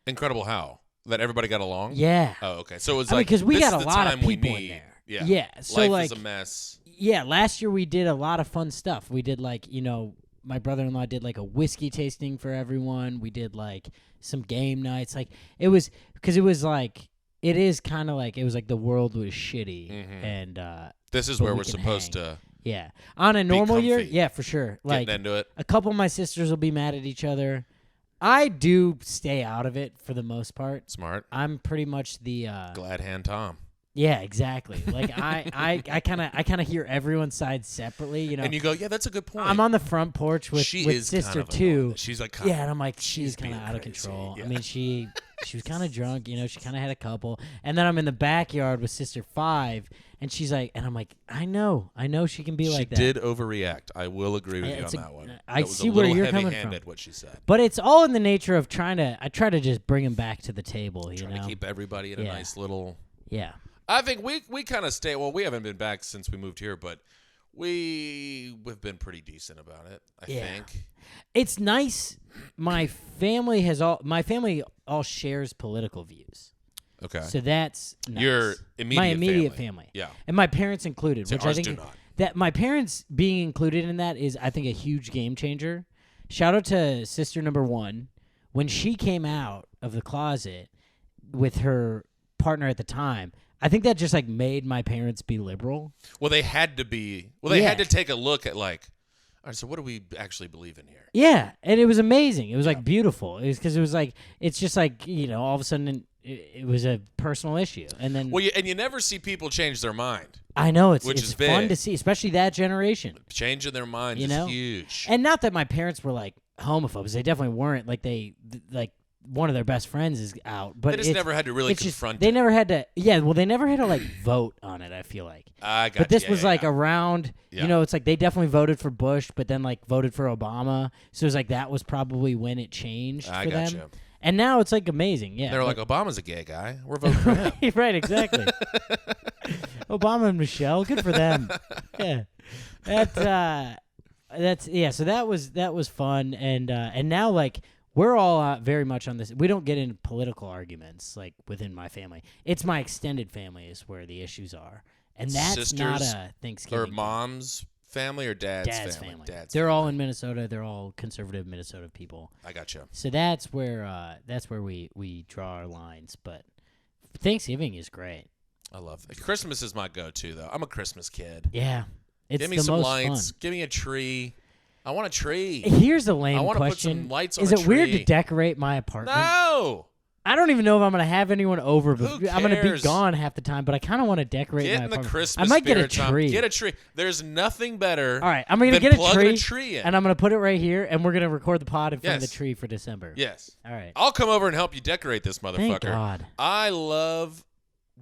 S3: Incredible how that everybody got along.
S2: Yeah.
S3: Oh, okay. So it was
S2: I mean,
S3: like
S2: because we
S3: this
S2: got
S3: is
S2: a
S3: the
S2: lot of
S3: time we
S2: people in
S3: need.
S2: there.
S3: Yeah.
S2: Yeah. So
S3: Life
S2: like,
S3: is a mess.
S2: yeah, last year we did a lot of fun stuff. We did like, my brother-in-law did like a whiskey tasting for everyone. We did like some game nights. Like it was because it was like it is kind of like it was like the world was shitty and
S3: This is
S2: but
S3: where
S2: we
S3: we're
S2: can
S3: supposed
S2: hang.
S3: to
S2: yeah. On a normal year,
S3: comfy.
S2: yeah, for sure. Like
S3: get into it.
S2: a couple of my sisters will be mad at each other. I do stay out of it for the most part.
S3: Smart.
S2: I'm pretty much the
S3: Glad hand Tom.
S2: yeah, exactly. Like I kind of hear everyone's side separately,
S3: And you go, yeah, that's a good point.
S2: I'm on the front porch with
S3: she
S2: with
S3: is
S2: sister
S3: kind of annoying.
S2: too.
S3: She's like,
S2: Yeah, and I'm like, she's kind
S3: being
S2: of out of
S3: crazy,
S2: control.
S3: yeah.
S2: I mean, she was kind of drunk, she kind of had a couple. And then I'm in the backyard with sister 5, and she's like, and I'm like, I know she can be
S3: she
S2: like that.
S3: did overreact. I will agree with
S2: Yeah,
S3: you on
S2: it's a-
S3: that one.
S2: I
S3: That was
S2: see
S3: a
S2: where
S3: little
S2: you're coming from.
S3: heavy-handed, what she said.
S2: But it's all in the nature of I try to just bring them back to the table, you
S3: Trying
S2: know.
S3: to keep everybody in a
S2: Yeah.
S3: nice little.
S2: Yeah.
S3: I think we kind of stay. Well, we haven't been back since we moved here, but we've been pretty decent about it. I think.
S2: It's nice. My family all shares political views.
S3: Okay.
S2: So that's nice.
S3: Your immediate
S2: my immediate
S3: family.
S2: family.
S3: Yeah.
S2: And my parents included,
S3: See,
S2: which I
S3: ours
S2: think
S3: do not.
S2: that my parents being included in that is I think a huge game changer. Shout out to sister number 1. When she came out of the closet with her partner at the time, I think that just like made my parents be liberal.
S3: Well, they had to be. Well, they had
S2: Yeah.
S3: to take a look at like. All right, so what do we actually believe in here?
S2: Yeah, and it was amazing. It was like beautiful. It was because it was like it's just like all of a sudden it was a personal issue, and then
S3: Well, you never see people change their mind.
S2: I know
S3: which
S2: it's
S3: is
S2: fun
S3: big.
S2: to see, especially that generation.
S3: Changing their minds
S2: You know?
S3: is huge.
S2: And not that my parents were like homophobes; they definitely weren't. Like like one of their best friends is out, but
S3: they just never had to really
S2: it's just-
S3: confront
S2: They
S3: it.
S2: never had to. Yeah, well, they never had to like vote on it. I feel like.
S3: I got
S2: But this
S3: you.
S2: was
S3: Yeah,
S2: like
S3: yeah.
S2: around,
S3: Yeah.
S2: it's like they definitely voted for Bush, but then like voted for Obama. So it was like that was probably when it changed
S3: I
S2: for
S3: got
S2: them.
S3: you.
S2: And now it's like amazing. Yeah.
S3: They were like, Obama's a gay guy. We're voting for him.
S2: right, exactly. Obama and Michelle, good for them. Yeah, that's yeah. So that was fun, and now like we're all very much on this. We don't get into political arguments like within my family. It's my extended family is where the issues are, and that's
S3: Sisters
S2: not a Thanksgiving.
S3: Or
S2: thing.
S3: mom's family or dad's
S2: family.
S3: Dad's
S2: They're
S3: family.
S2: all in Minnesota. They're all conservative Minnesota people.
S3: I gotcha.
S2: So that's where we draw our lines. But Thanksgiving is great.
S3: I love that. Christmas is my go-to though. I'm a Christmas kid.
S2: Yeah, it's
S3: Give me
S2: the
S3: some
S2: most
S3: lights.
S2: fun.
S3: Give me a tree. I want a tree.
S2: Here's a lame
S3: I want to put
S2: question:
S3: some lights on
S2: Is
S3: a
S2: it weird to
S3: tree.
S2: decorate my apartment?
S3: No.
S2: I don't even know if I'm gonna have anyone over. But
S3: Who
S2: I'm gonna be
S3: cares?
S2: gone half the time. But I kind of want to decorate
S3: Get
S2: my
S3: in the
S2: apartment.
S3: Christmas
S2: I might get a
S3: spirit, Tom.
S2: tree.
S3: Get a tree. There's nothing better.
S2: All right, I'm gonna
S3: than
S2: get a
S3: plugging
S2: tree,
S3: in.
S2: and I'm gonna put it right here, and we're gonna record the pod in front of
S3: Yes.
S2: the tree for December.
S3: Yes.
S2: All right.
S3: I'll come over and help you decorate this motherfucker.
S2: Thank God.
S3: I love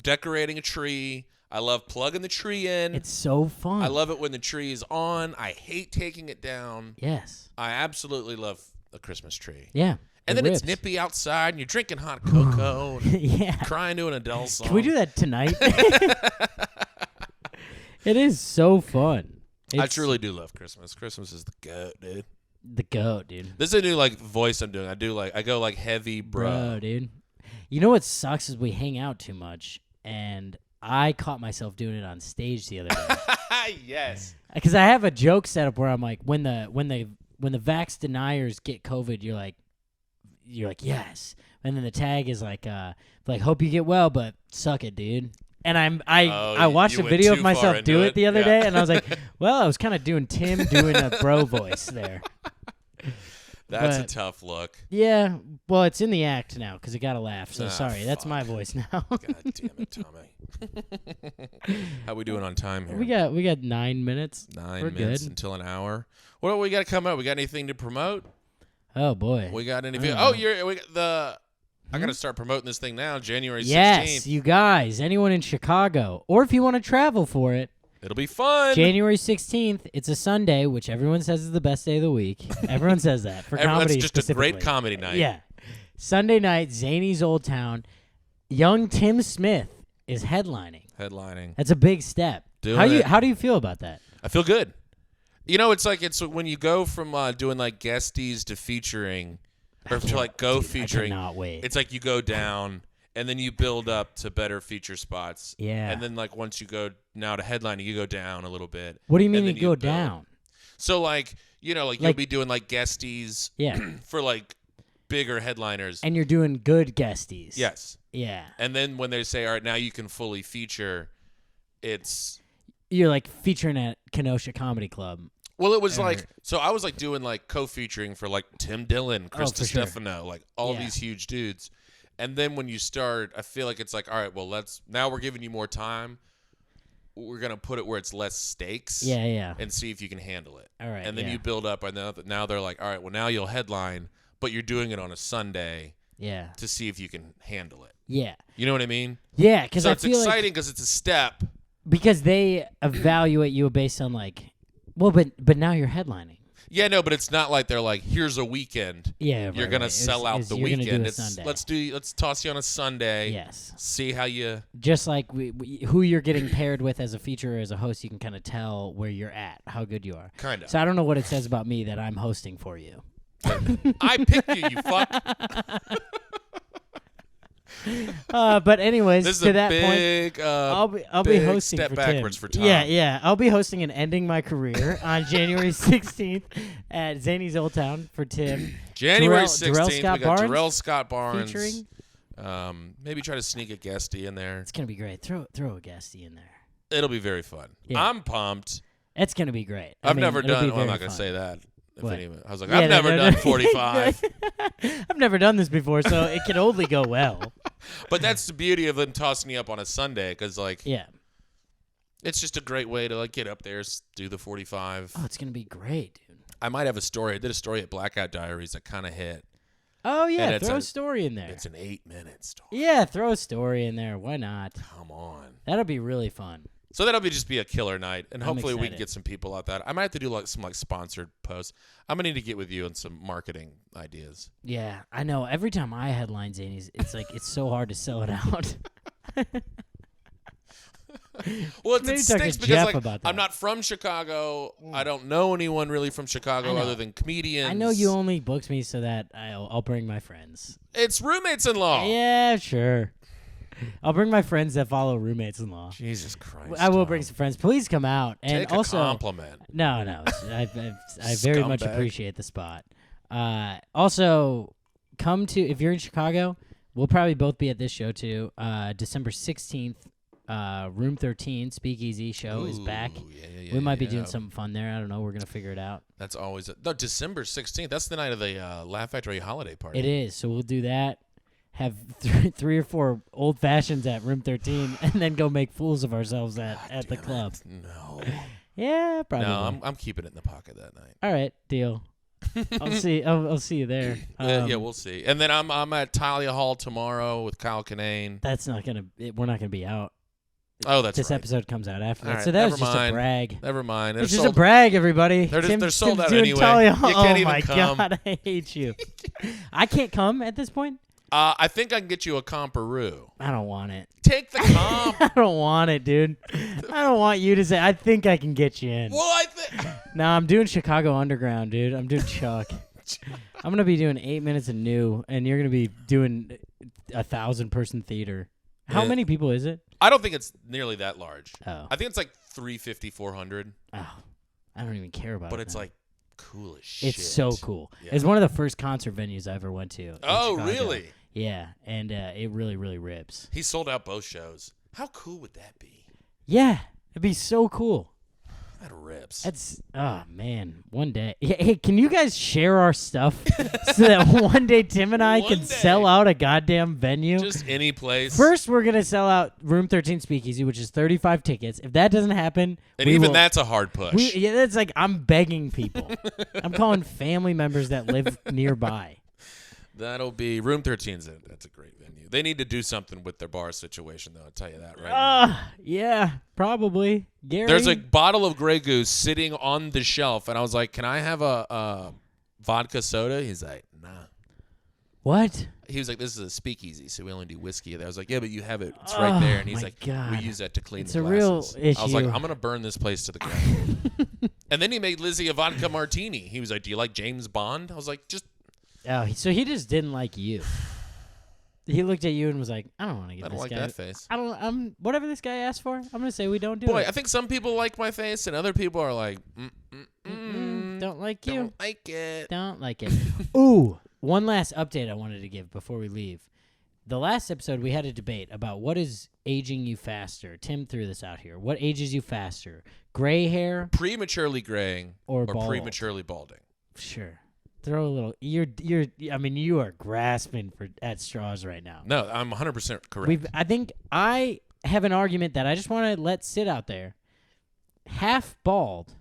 S3: decorating a tree. I love plugging the tree in.
S2: It's so fun.
S3: I love it when the tree is on. I hate taking it down.
S2: Yes.
S3: I absolutely love a Christmas tree.
S2: Yeah.
S3: And
S2: it
S3: then
S2: rips.
S3: it's nippy outside, and you're drinking hot cocoa, and
S2: Yeah.
S3: crying to an Adele song.
S2: Can we do that tonight? It is so fun.
S3: I
S2: It's
S3: truly do love Christmas. Christmas is the goat, dude.
S2: the goat, dude.
S3: This is a new like voice I'm doing. I go like heavy bro.
S2: Dude. You know what sucks is we hang out too much, and I caught myself doing it on stage the other day.
S3: Yes.
S2: Because I have a joke set up where I'm like, when the vax deniers get COVID, you're like yes, and then the tag is like hope you get well, but suck it, dude. And I watched
S3: you
S2: a
S3: went
S2: video
S3: too
S2: of
S3: far
S2: myself
S3: into
S2: do
S3: it?
S2: it the other
S3: Yeah.
S2: day, and I was like, well, I was kind of doing Tim doing a bro voice there.
S3: That's a
S2: But-
S3: tough look.
S2: Yeah, well, it's in the act now because it got a laugh. So
S3: Ah,
S2: sorry, that's my
S3: fuck.
S2: voice now.
S3: God damn it, Tommy. How we doing on time here?
S2: we got 9 minutes.
S3: 9
S2: we're
S3: minutes
S2: good.
S3: until an hour. What do we got to come up? We got anything to promote?
S2: Oh boy.
S3: We got any?
S2: I don't
S3: Oh,
S2: know.
S3: I got to start promoting this thing now. January 16th.
S2: Yes, you guys, anyone in Chicago, or if you want to travel for it,
S3: It'll be fun.
S2: January 16th. It's a Sunday, which everyone says is the best day of the week. Everyone says that for comedy.
S3: That's just a great
S2: specifically.
S3: comedy night.
S2: Yeah. Sunday night, Zany's Old Town. Young Tim Smith is headlining.
S3: Headlining.
S2: That's a big step.
S3: Doing it.
S2: How do you feel about that?
S3: I feel good. You know, it's when you go from doing like guesties to featuring, or to like go featuring.
S2: I cannot wait.
S3: It's like you go down and then you build up to better feature spots.
S2: Yeah.
S3: And then like once you go now to headlining, you go down a little bit.
S2: What do you mean
S3: and
S2: you
S3: then
S2: go
S3: build.
S2: down?
S3: So like you'll
S2: Like-
S3: be doing like guesties
S2: Yeah.
S3: for like bigger headliners.
S2: And you're doing good guesties.
S3: Yes.
S2: Yeah.
S3: And then when they say, all right, now you can fully feature, it's
S2: You're like featuring at Kenosha Comedy Club.
S3: well, it was
S2: Or-
S3: like so I was like doing like co-featuring for like Tim Dillon, Chris
S2: for sure.
S3: Stefano, like all
S2: Yeah.
S3: these huge dudes. And then when you start, I feel like it's like, all right, well, now we're giving you more time. We're gonna put it where it's less stakes.
S2: Yeah, yeah.
S3: And see if you can handle it.
S2: All right.
S3: And then
S2: yeah.
S3: you build up, and now they're like, all right, well, now you'll headline, but you're doing it on a Sunday
S2: Yeah.
S3: to see if you can handle it.
S2: Yeah.
S3: You know what I mean?
S2: Yeah, because
S3: So
S2: I
S3: it's
S2: feel like
S3: exciting because it's a step.
S2: because they evaluate you based on like, well, but now you're headlining.
S3: Yeah, no, but it's not like they're like, here's a weekend.
S2: Yeah,
S3: You're
S2: right,
S3: gonna
S2: right.
S3: sell out the
S2: you're gonna
S3: weekend.
S2: do a
S3: It's
S2: Sunday.
S3: let's toss you on a Sunday.
S2: Yes,
S3: See how you.
S2: just like who you're getting paired with as a feature or as a host, you can kind of tell where you're at, how good you are.
S3: Kind of.
S2: So I don't know what it says about me that I'm hosting for you.
S3: I picked you, you fuck.
S2: But anyways,
S3: This is
S2: to
S3: a
S2: that point,
S3: big.
S2: I'll be
S3: big
S2: hosting
S3: step
S2: for
S3: backwards
S2: Tim.
S3: for Tom.
S2: Yeah. I'll be hosting and ending my career on January 16th at Zany's Old Town for Tim.
S3: January
S2: Darrell
S3: 16th,
S2: Scott
S3: we got
S2: Barnes
S3: Darrell Scott Barnes.
S2: featuring.
S3: Maybe try to sneak a guestie in there.
S2: It's gonna be great. Throw a guestie in there.
S3: It'll be very fun.
S2: Yeah.
S3: I'm pumped.
S2: It's gonna be great. I
S3: I've
S2: mean,
S3: never
S2: it'll
S3: done.
S2: be
S3: Well, I'm
S2: very
S3: not gonna
S2: fun.
S3: say that. If
S2: What?
S3: anyone, I was like,
S2: Yeah,
S3: I've never done 45.
S2: I've never done this before, so it can only go well.
S3: But that's the beauty of them tossing you up on a Sunday, because like
S2: Yeah.
S3: it's just a great way to like get up there, do the 45.
S2: Oh, it's gonna be great, dude.
S3: I might have a story. I did a story at Blackout Diaries that kind of hit.
S2: Oh yeah,
S3: And it's
S2: throw
S3: a-
S2: a story in there.
S3: It's an 8-minute story.
S2: Yeah, throw a story in there. Why not?
S3: Come on.
S2: That'll be really fun.
S3: So that'll just be a killer night, and
S2: I'm
S3: hopefully we can
S2: excited.
S3: get some people out that. I might have to do like some like sponsored posts. I'm gonna need to get with you on some marketing ideas.
S2: Yeah, I know. Every time I headline Zanies, it's like it's so hard to sell it out.
S3: Well,
S2: Maybe
S3: it
S2: talk to
S3: stinks because
S2: Jeff
S3: like
S2: about that.
S3: I'm not from Chicago. I don't know anyone really from
S2: I
S3: Chicago
S2: know.
S3: other than comedians.
S2: I know you only booked me so that I'll bring my friends.
S3: It's roommates-in-law.
S2: Yeah, sure. I'll bring my friends that follow roommates-in-law.
S3: Jesus Christ.
S2: I will
S3: Tom.
S2: bring some friends. Please come out. And
S3: Take
S2: also,
S3: a compliment.
S2: No. I very much
S3: Scumbag.
S2: appreciate the spot. Also, come to, if you're in Chicago, we'll probably both be at this show too. December 16th, Room 13 Speakeasy show is back.
S3: Yeah,
S2: We might be doing something fun there. I don't know. We're going to figure it out.
S3: That's always no, December 16th. That's the night of the Laugh Factory holiday party.
S2: It is. So we'll do that. Have three or four old fashions at Room 13, and then go make fools of ourselves at the club.
S3: No.
S2: Yeah, probably.
S3: No, I'm keeping it in the pocket that night.
S2: All right, deal. I'll see you there.
S3: Yeah, we'll see. And then I'm at Talia Hall tomorrow with Kyle Kinane.
S2: That's not gonna. We're not gonna be out.
S3: Oh, that's
S2: This
S3: right.
S2: episode comes out after
S3: All
S2: that,
S3: right,
S2: so that was
S3: never
S2: just a
S3: mind.
S2: brag.
S3: Never mind.
S2: It's just a brag, everybody.
S3: They're sold out
S2: doing
S3: anyway.
S2: Talia
S3: You
S2: Hall.
S3: can't
S2: oh
S3: even
S2: my
S3: come.
S2: god, I hate you. I can't come at this point.
S3: I think I can get you a comparoo.
S2: I don't want it.
S3: Take the comp.
S2: I don't want it, dude. I don't want you to say. I think I can get you in.
S3: Well, I think.
S2: No, I'm doing Chicago Underground, dude. I'm doing Chuck. I'm gonna be doing 8 minutes of new, and you're gonna be doing 1,000-person theater. How
S3: Yeah.
S2: many people is it?
S3: I don't think it's nearly that large.
S2: Oh,
S3: I think it's like 350, 400.
S2: I don't even care about it.
S3: But it's
S2: now.
S3: like cool as shit.
S2: It's so cool.
S3: Yeah.
S2: It's one of the first concert venues I ever went to. in
S3: Oh,
S2: Chicago.
S3: really?
S2: Yeah, and it really, really rips.
S3: He sold out both shows. How cool would that be?
S2: Yeah, it'd be so cool.
S3: That rips.
S2: That's man. One day, hey, can you guys share our stuff so that one day Tim and I
S3: One
S2: can
S3: day.
S2: sell out a goddamn venue?
S3: Just any place.
S2: First, we're gonna sell out Room 13 Speakeasy, which is 35 tickets. If that doesn't happen,
S3: and
S2: we
S3: even
S2: will-
S3: that's a hard push.
S2: yeah, that's like I'm begging people. I'm calling family members that live nearby.
S3: That'll be Room 13's. That's a great venue. They need to do something with their bar situation, though. I'll tell you that right now.
S2: Yeah, probably. Gary.
S3: There's a bottle of Grey Goose sitting on the shelf, and I was like, "Can I have a vodka soda?" He's like, "Nah."
S2: What?
S3: He was like, "This is a speakeasy, so we only do whiskey." I was like, "Yeah, but you have it. It's right there." And he's
S2: my
S3: like,
S2: God.
S3: "We use that to clean
S2: It's
S3: the
S2: a real
S3: glasses." I was like,
S2: issue.
S3: "I'm gonna burn this place to the ground." And then he made Lizzie a vodka martini. He was like, "Do you like James Bond?" I was like, "Just."
S2: Oh, so he just didn't like you. He looked at you and was like, "I don't want to get
S3: I don't
S2: this
S3: like
S2: guy.
S3: that face.
S2: I don't. Whatever this guy asked for. I'm gonna say we don't do
S3: Boy,
S2: it.
S3: I think some people like my face, and other people are like,
S2: Don't like you.
S3: don't like it.
S2: Don't like it. Ooh, one last update I wanted to give before we leave. The last episode we had a debate about what is aging you faster. Tim threw this out here. What ages you faster? Gray hair?
S3: Prematurely graying
S2: Or bald.
S3: prematurely balding.
S2: Sure. Throw a little. I mean, you are grasping at straws right now.
S3: No, I'm 100% correct.
S2: I think I have an argument that I just want to let sit out there. Half bald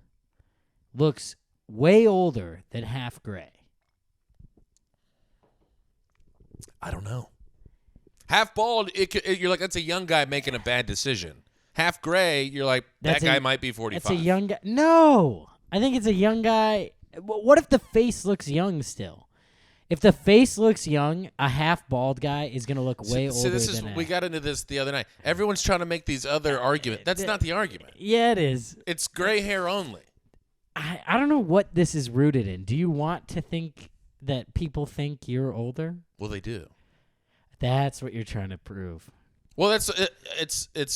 S2: looks way older than half gray.
S3: I don't know. Half bald, you're like, that's a young guy making a bad decision. Half gray, you're like, that guy might be 45.
S2: That's a young guy. No, I think it's a young guy. What if the face looks young still? If the face looks young, a half bald guy is gonna look way older.
S3: So this is
S2: than
S3: we got into this the other night. Everyone's trying to make these other arguments. That's not the argument.
S2: Yeah, it is.
S3: It's gray hair only.
S2: I don't know what this is rooted in. Do you want to think that people think you're older?
S3: Well, they do.
S2: That's what you're trying to prove.
S3: Well, it's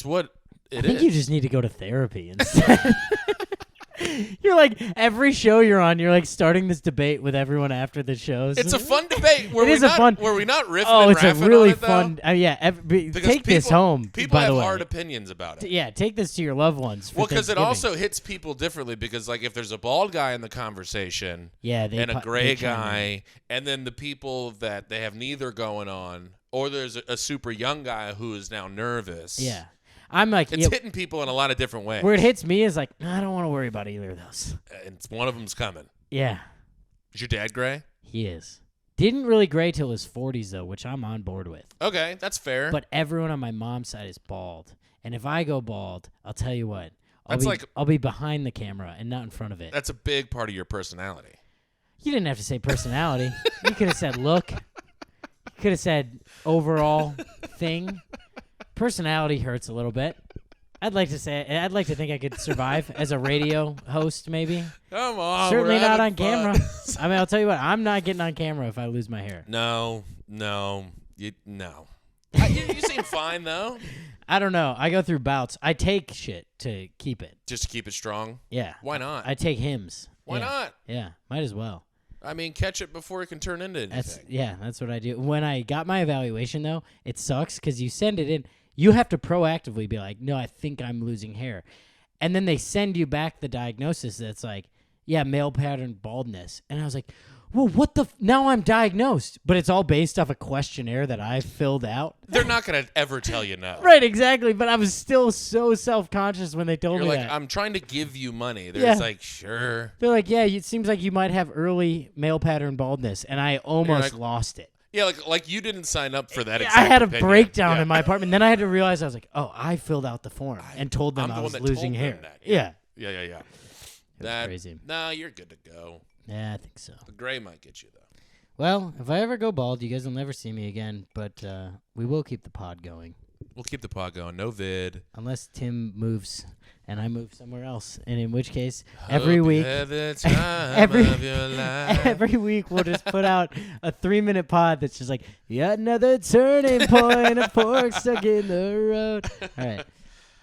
S3: what it
S2: I think
S3: is.
S2: you just need to go to therapy instead. You're like, every show you're on, you're like starting this debate with everyone after the shows.
S3: It's a fun debate. Were
S2: It is a fun.
S3: Were we not riffing
S2: Oh,
S3: and
S2: it's a
S3: raffing
S2: really
S3: on it, though?
S2: fun. Yeah,
S3: Because
S2: take this
S3: people-
S2: home.
S3: People
S2: by
S3: have
S2: the way.
S3: hard opinions about it.
S2: Yeah, take this to your loved ones. For
S3: Well, because it
S2: Thanksgiving.
S3: also hits people differently. Because like if there's a bald guy in the conversation,
S2: yeah,
S3: and a gray
S2: they chime in.
S3: guy, and then the people that they have neither going on, or there's a super young guy who is now nervous.
S2: Yeah, I'm like,
S3: It's hitting people in a lot of different ways.
S2: where it hits me is like, I don't want to worry about either of those.
S3: And one of them's coming.
S2: Yeah,
S3: Is your dad gray?
S2: he is. Didn't really gray till his 40s though, which I'm on board with.
S3: Okay, that's fair.
S2: But everyone on my mom's side is bald, and if I go bald, I'll tell you what.
S3: That's
S2: I'll be behind the camera and not in front of it.
S3: that's a big part of your personality.
S2: You didn't have to say personality. You could have said look. You could have said overall thing. Personality hurts a little bit. I'd like to think I could survive as a radio host, maybe.
S3: Come on.
S2: Certainly
S3: we're
S2: not
S3: having
S2: on camera.
S3: fun.
S2: I mean, I'll tell you what. I'm not getting on camera if I lose my hair.
S3: No. No. You seem fine, though.
S2: I don't know. I go through bouts. I take shit to keep it.
S3: Just to keep it strong?
S2: Yeah.
S3: Why not?
S2: I take hymns.
S3: Why
S2: Yeah.
S3: not?
S2: Yeah, might as well.
S3: I mean, catch it before it can turn into anything.
S2: That's what I do. When I got my evaluation, though, it sucks because you send it in. You have to proactively be like, no, I think I'm losing hair. And then they send you back the diagnosis that's like, yeah, male pattern baldness. And I was like, well, what the now I'm diagnosed. But it's all based off a questionnaire that I filled out.
S3: They're not going to ever tell you no.
S2: Right, exactly. But I was still so self-conscious when they told
S3: You're
S2: me
S3: like,
S2: that.
S3: I'm trying to give you money. They're
S2: Yeah.
S3: just like, sure.
S2: They're like, yeah, it seems like you might have early male pattern baldness. And I almost
S3: like,
S2: lost it.
S3: Yeah, like you didn't sign up for that.
S2: I
S3: Exact
S2: had a
S3: opinion.
S2: breakdown
S3: Yeah.
S2: in my apartment. Then I had to realize I was like, oh, I filled out the form and told them
S3: I'm
S2: I
S3: the
S2: was
S3: one that
S2: losing
S3: told them
S2: hair.
S3: that.
S2: Yeah.
S3: Yeah.
S2: was crazy.
S3: Nah, you're good to go.
S2: Yeah, I think so.
S3: The gray might get you though.
S2: Well, if I ever go bald, you guys will never see me again, but we will keep the pod going.
S3: We'll keep the pod going. No vid.
S2: Unless Tim moves and I move somewhere else. And in which case, every
S3: Hope you
S2: week,
S3: have the time
S2: every-
S3: of your life.
S2: every week we'll just put out a 3-minute pod that's just like, yet another turning point, a fork stuck in the road. All right.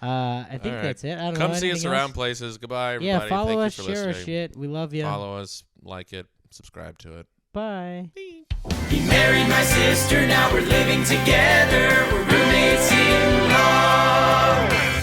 S2: I think
S3: All right.
S2: that's it. I don't know.
S3: Come see us
S2: anything
S3: around
S2: else?
S3: places. Goodbye, everybody.
S2: Yeah, follow
S3: Thank
S2: us,
S3: you for
S2: share our
S3: listening.
S2: shit. We love you.
S3: Follow us, like it, subscribe to it.
S2: Bye.
S1: He married my sister, now we're living together. We're roommates in love.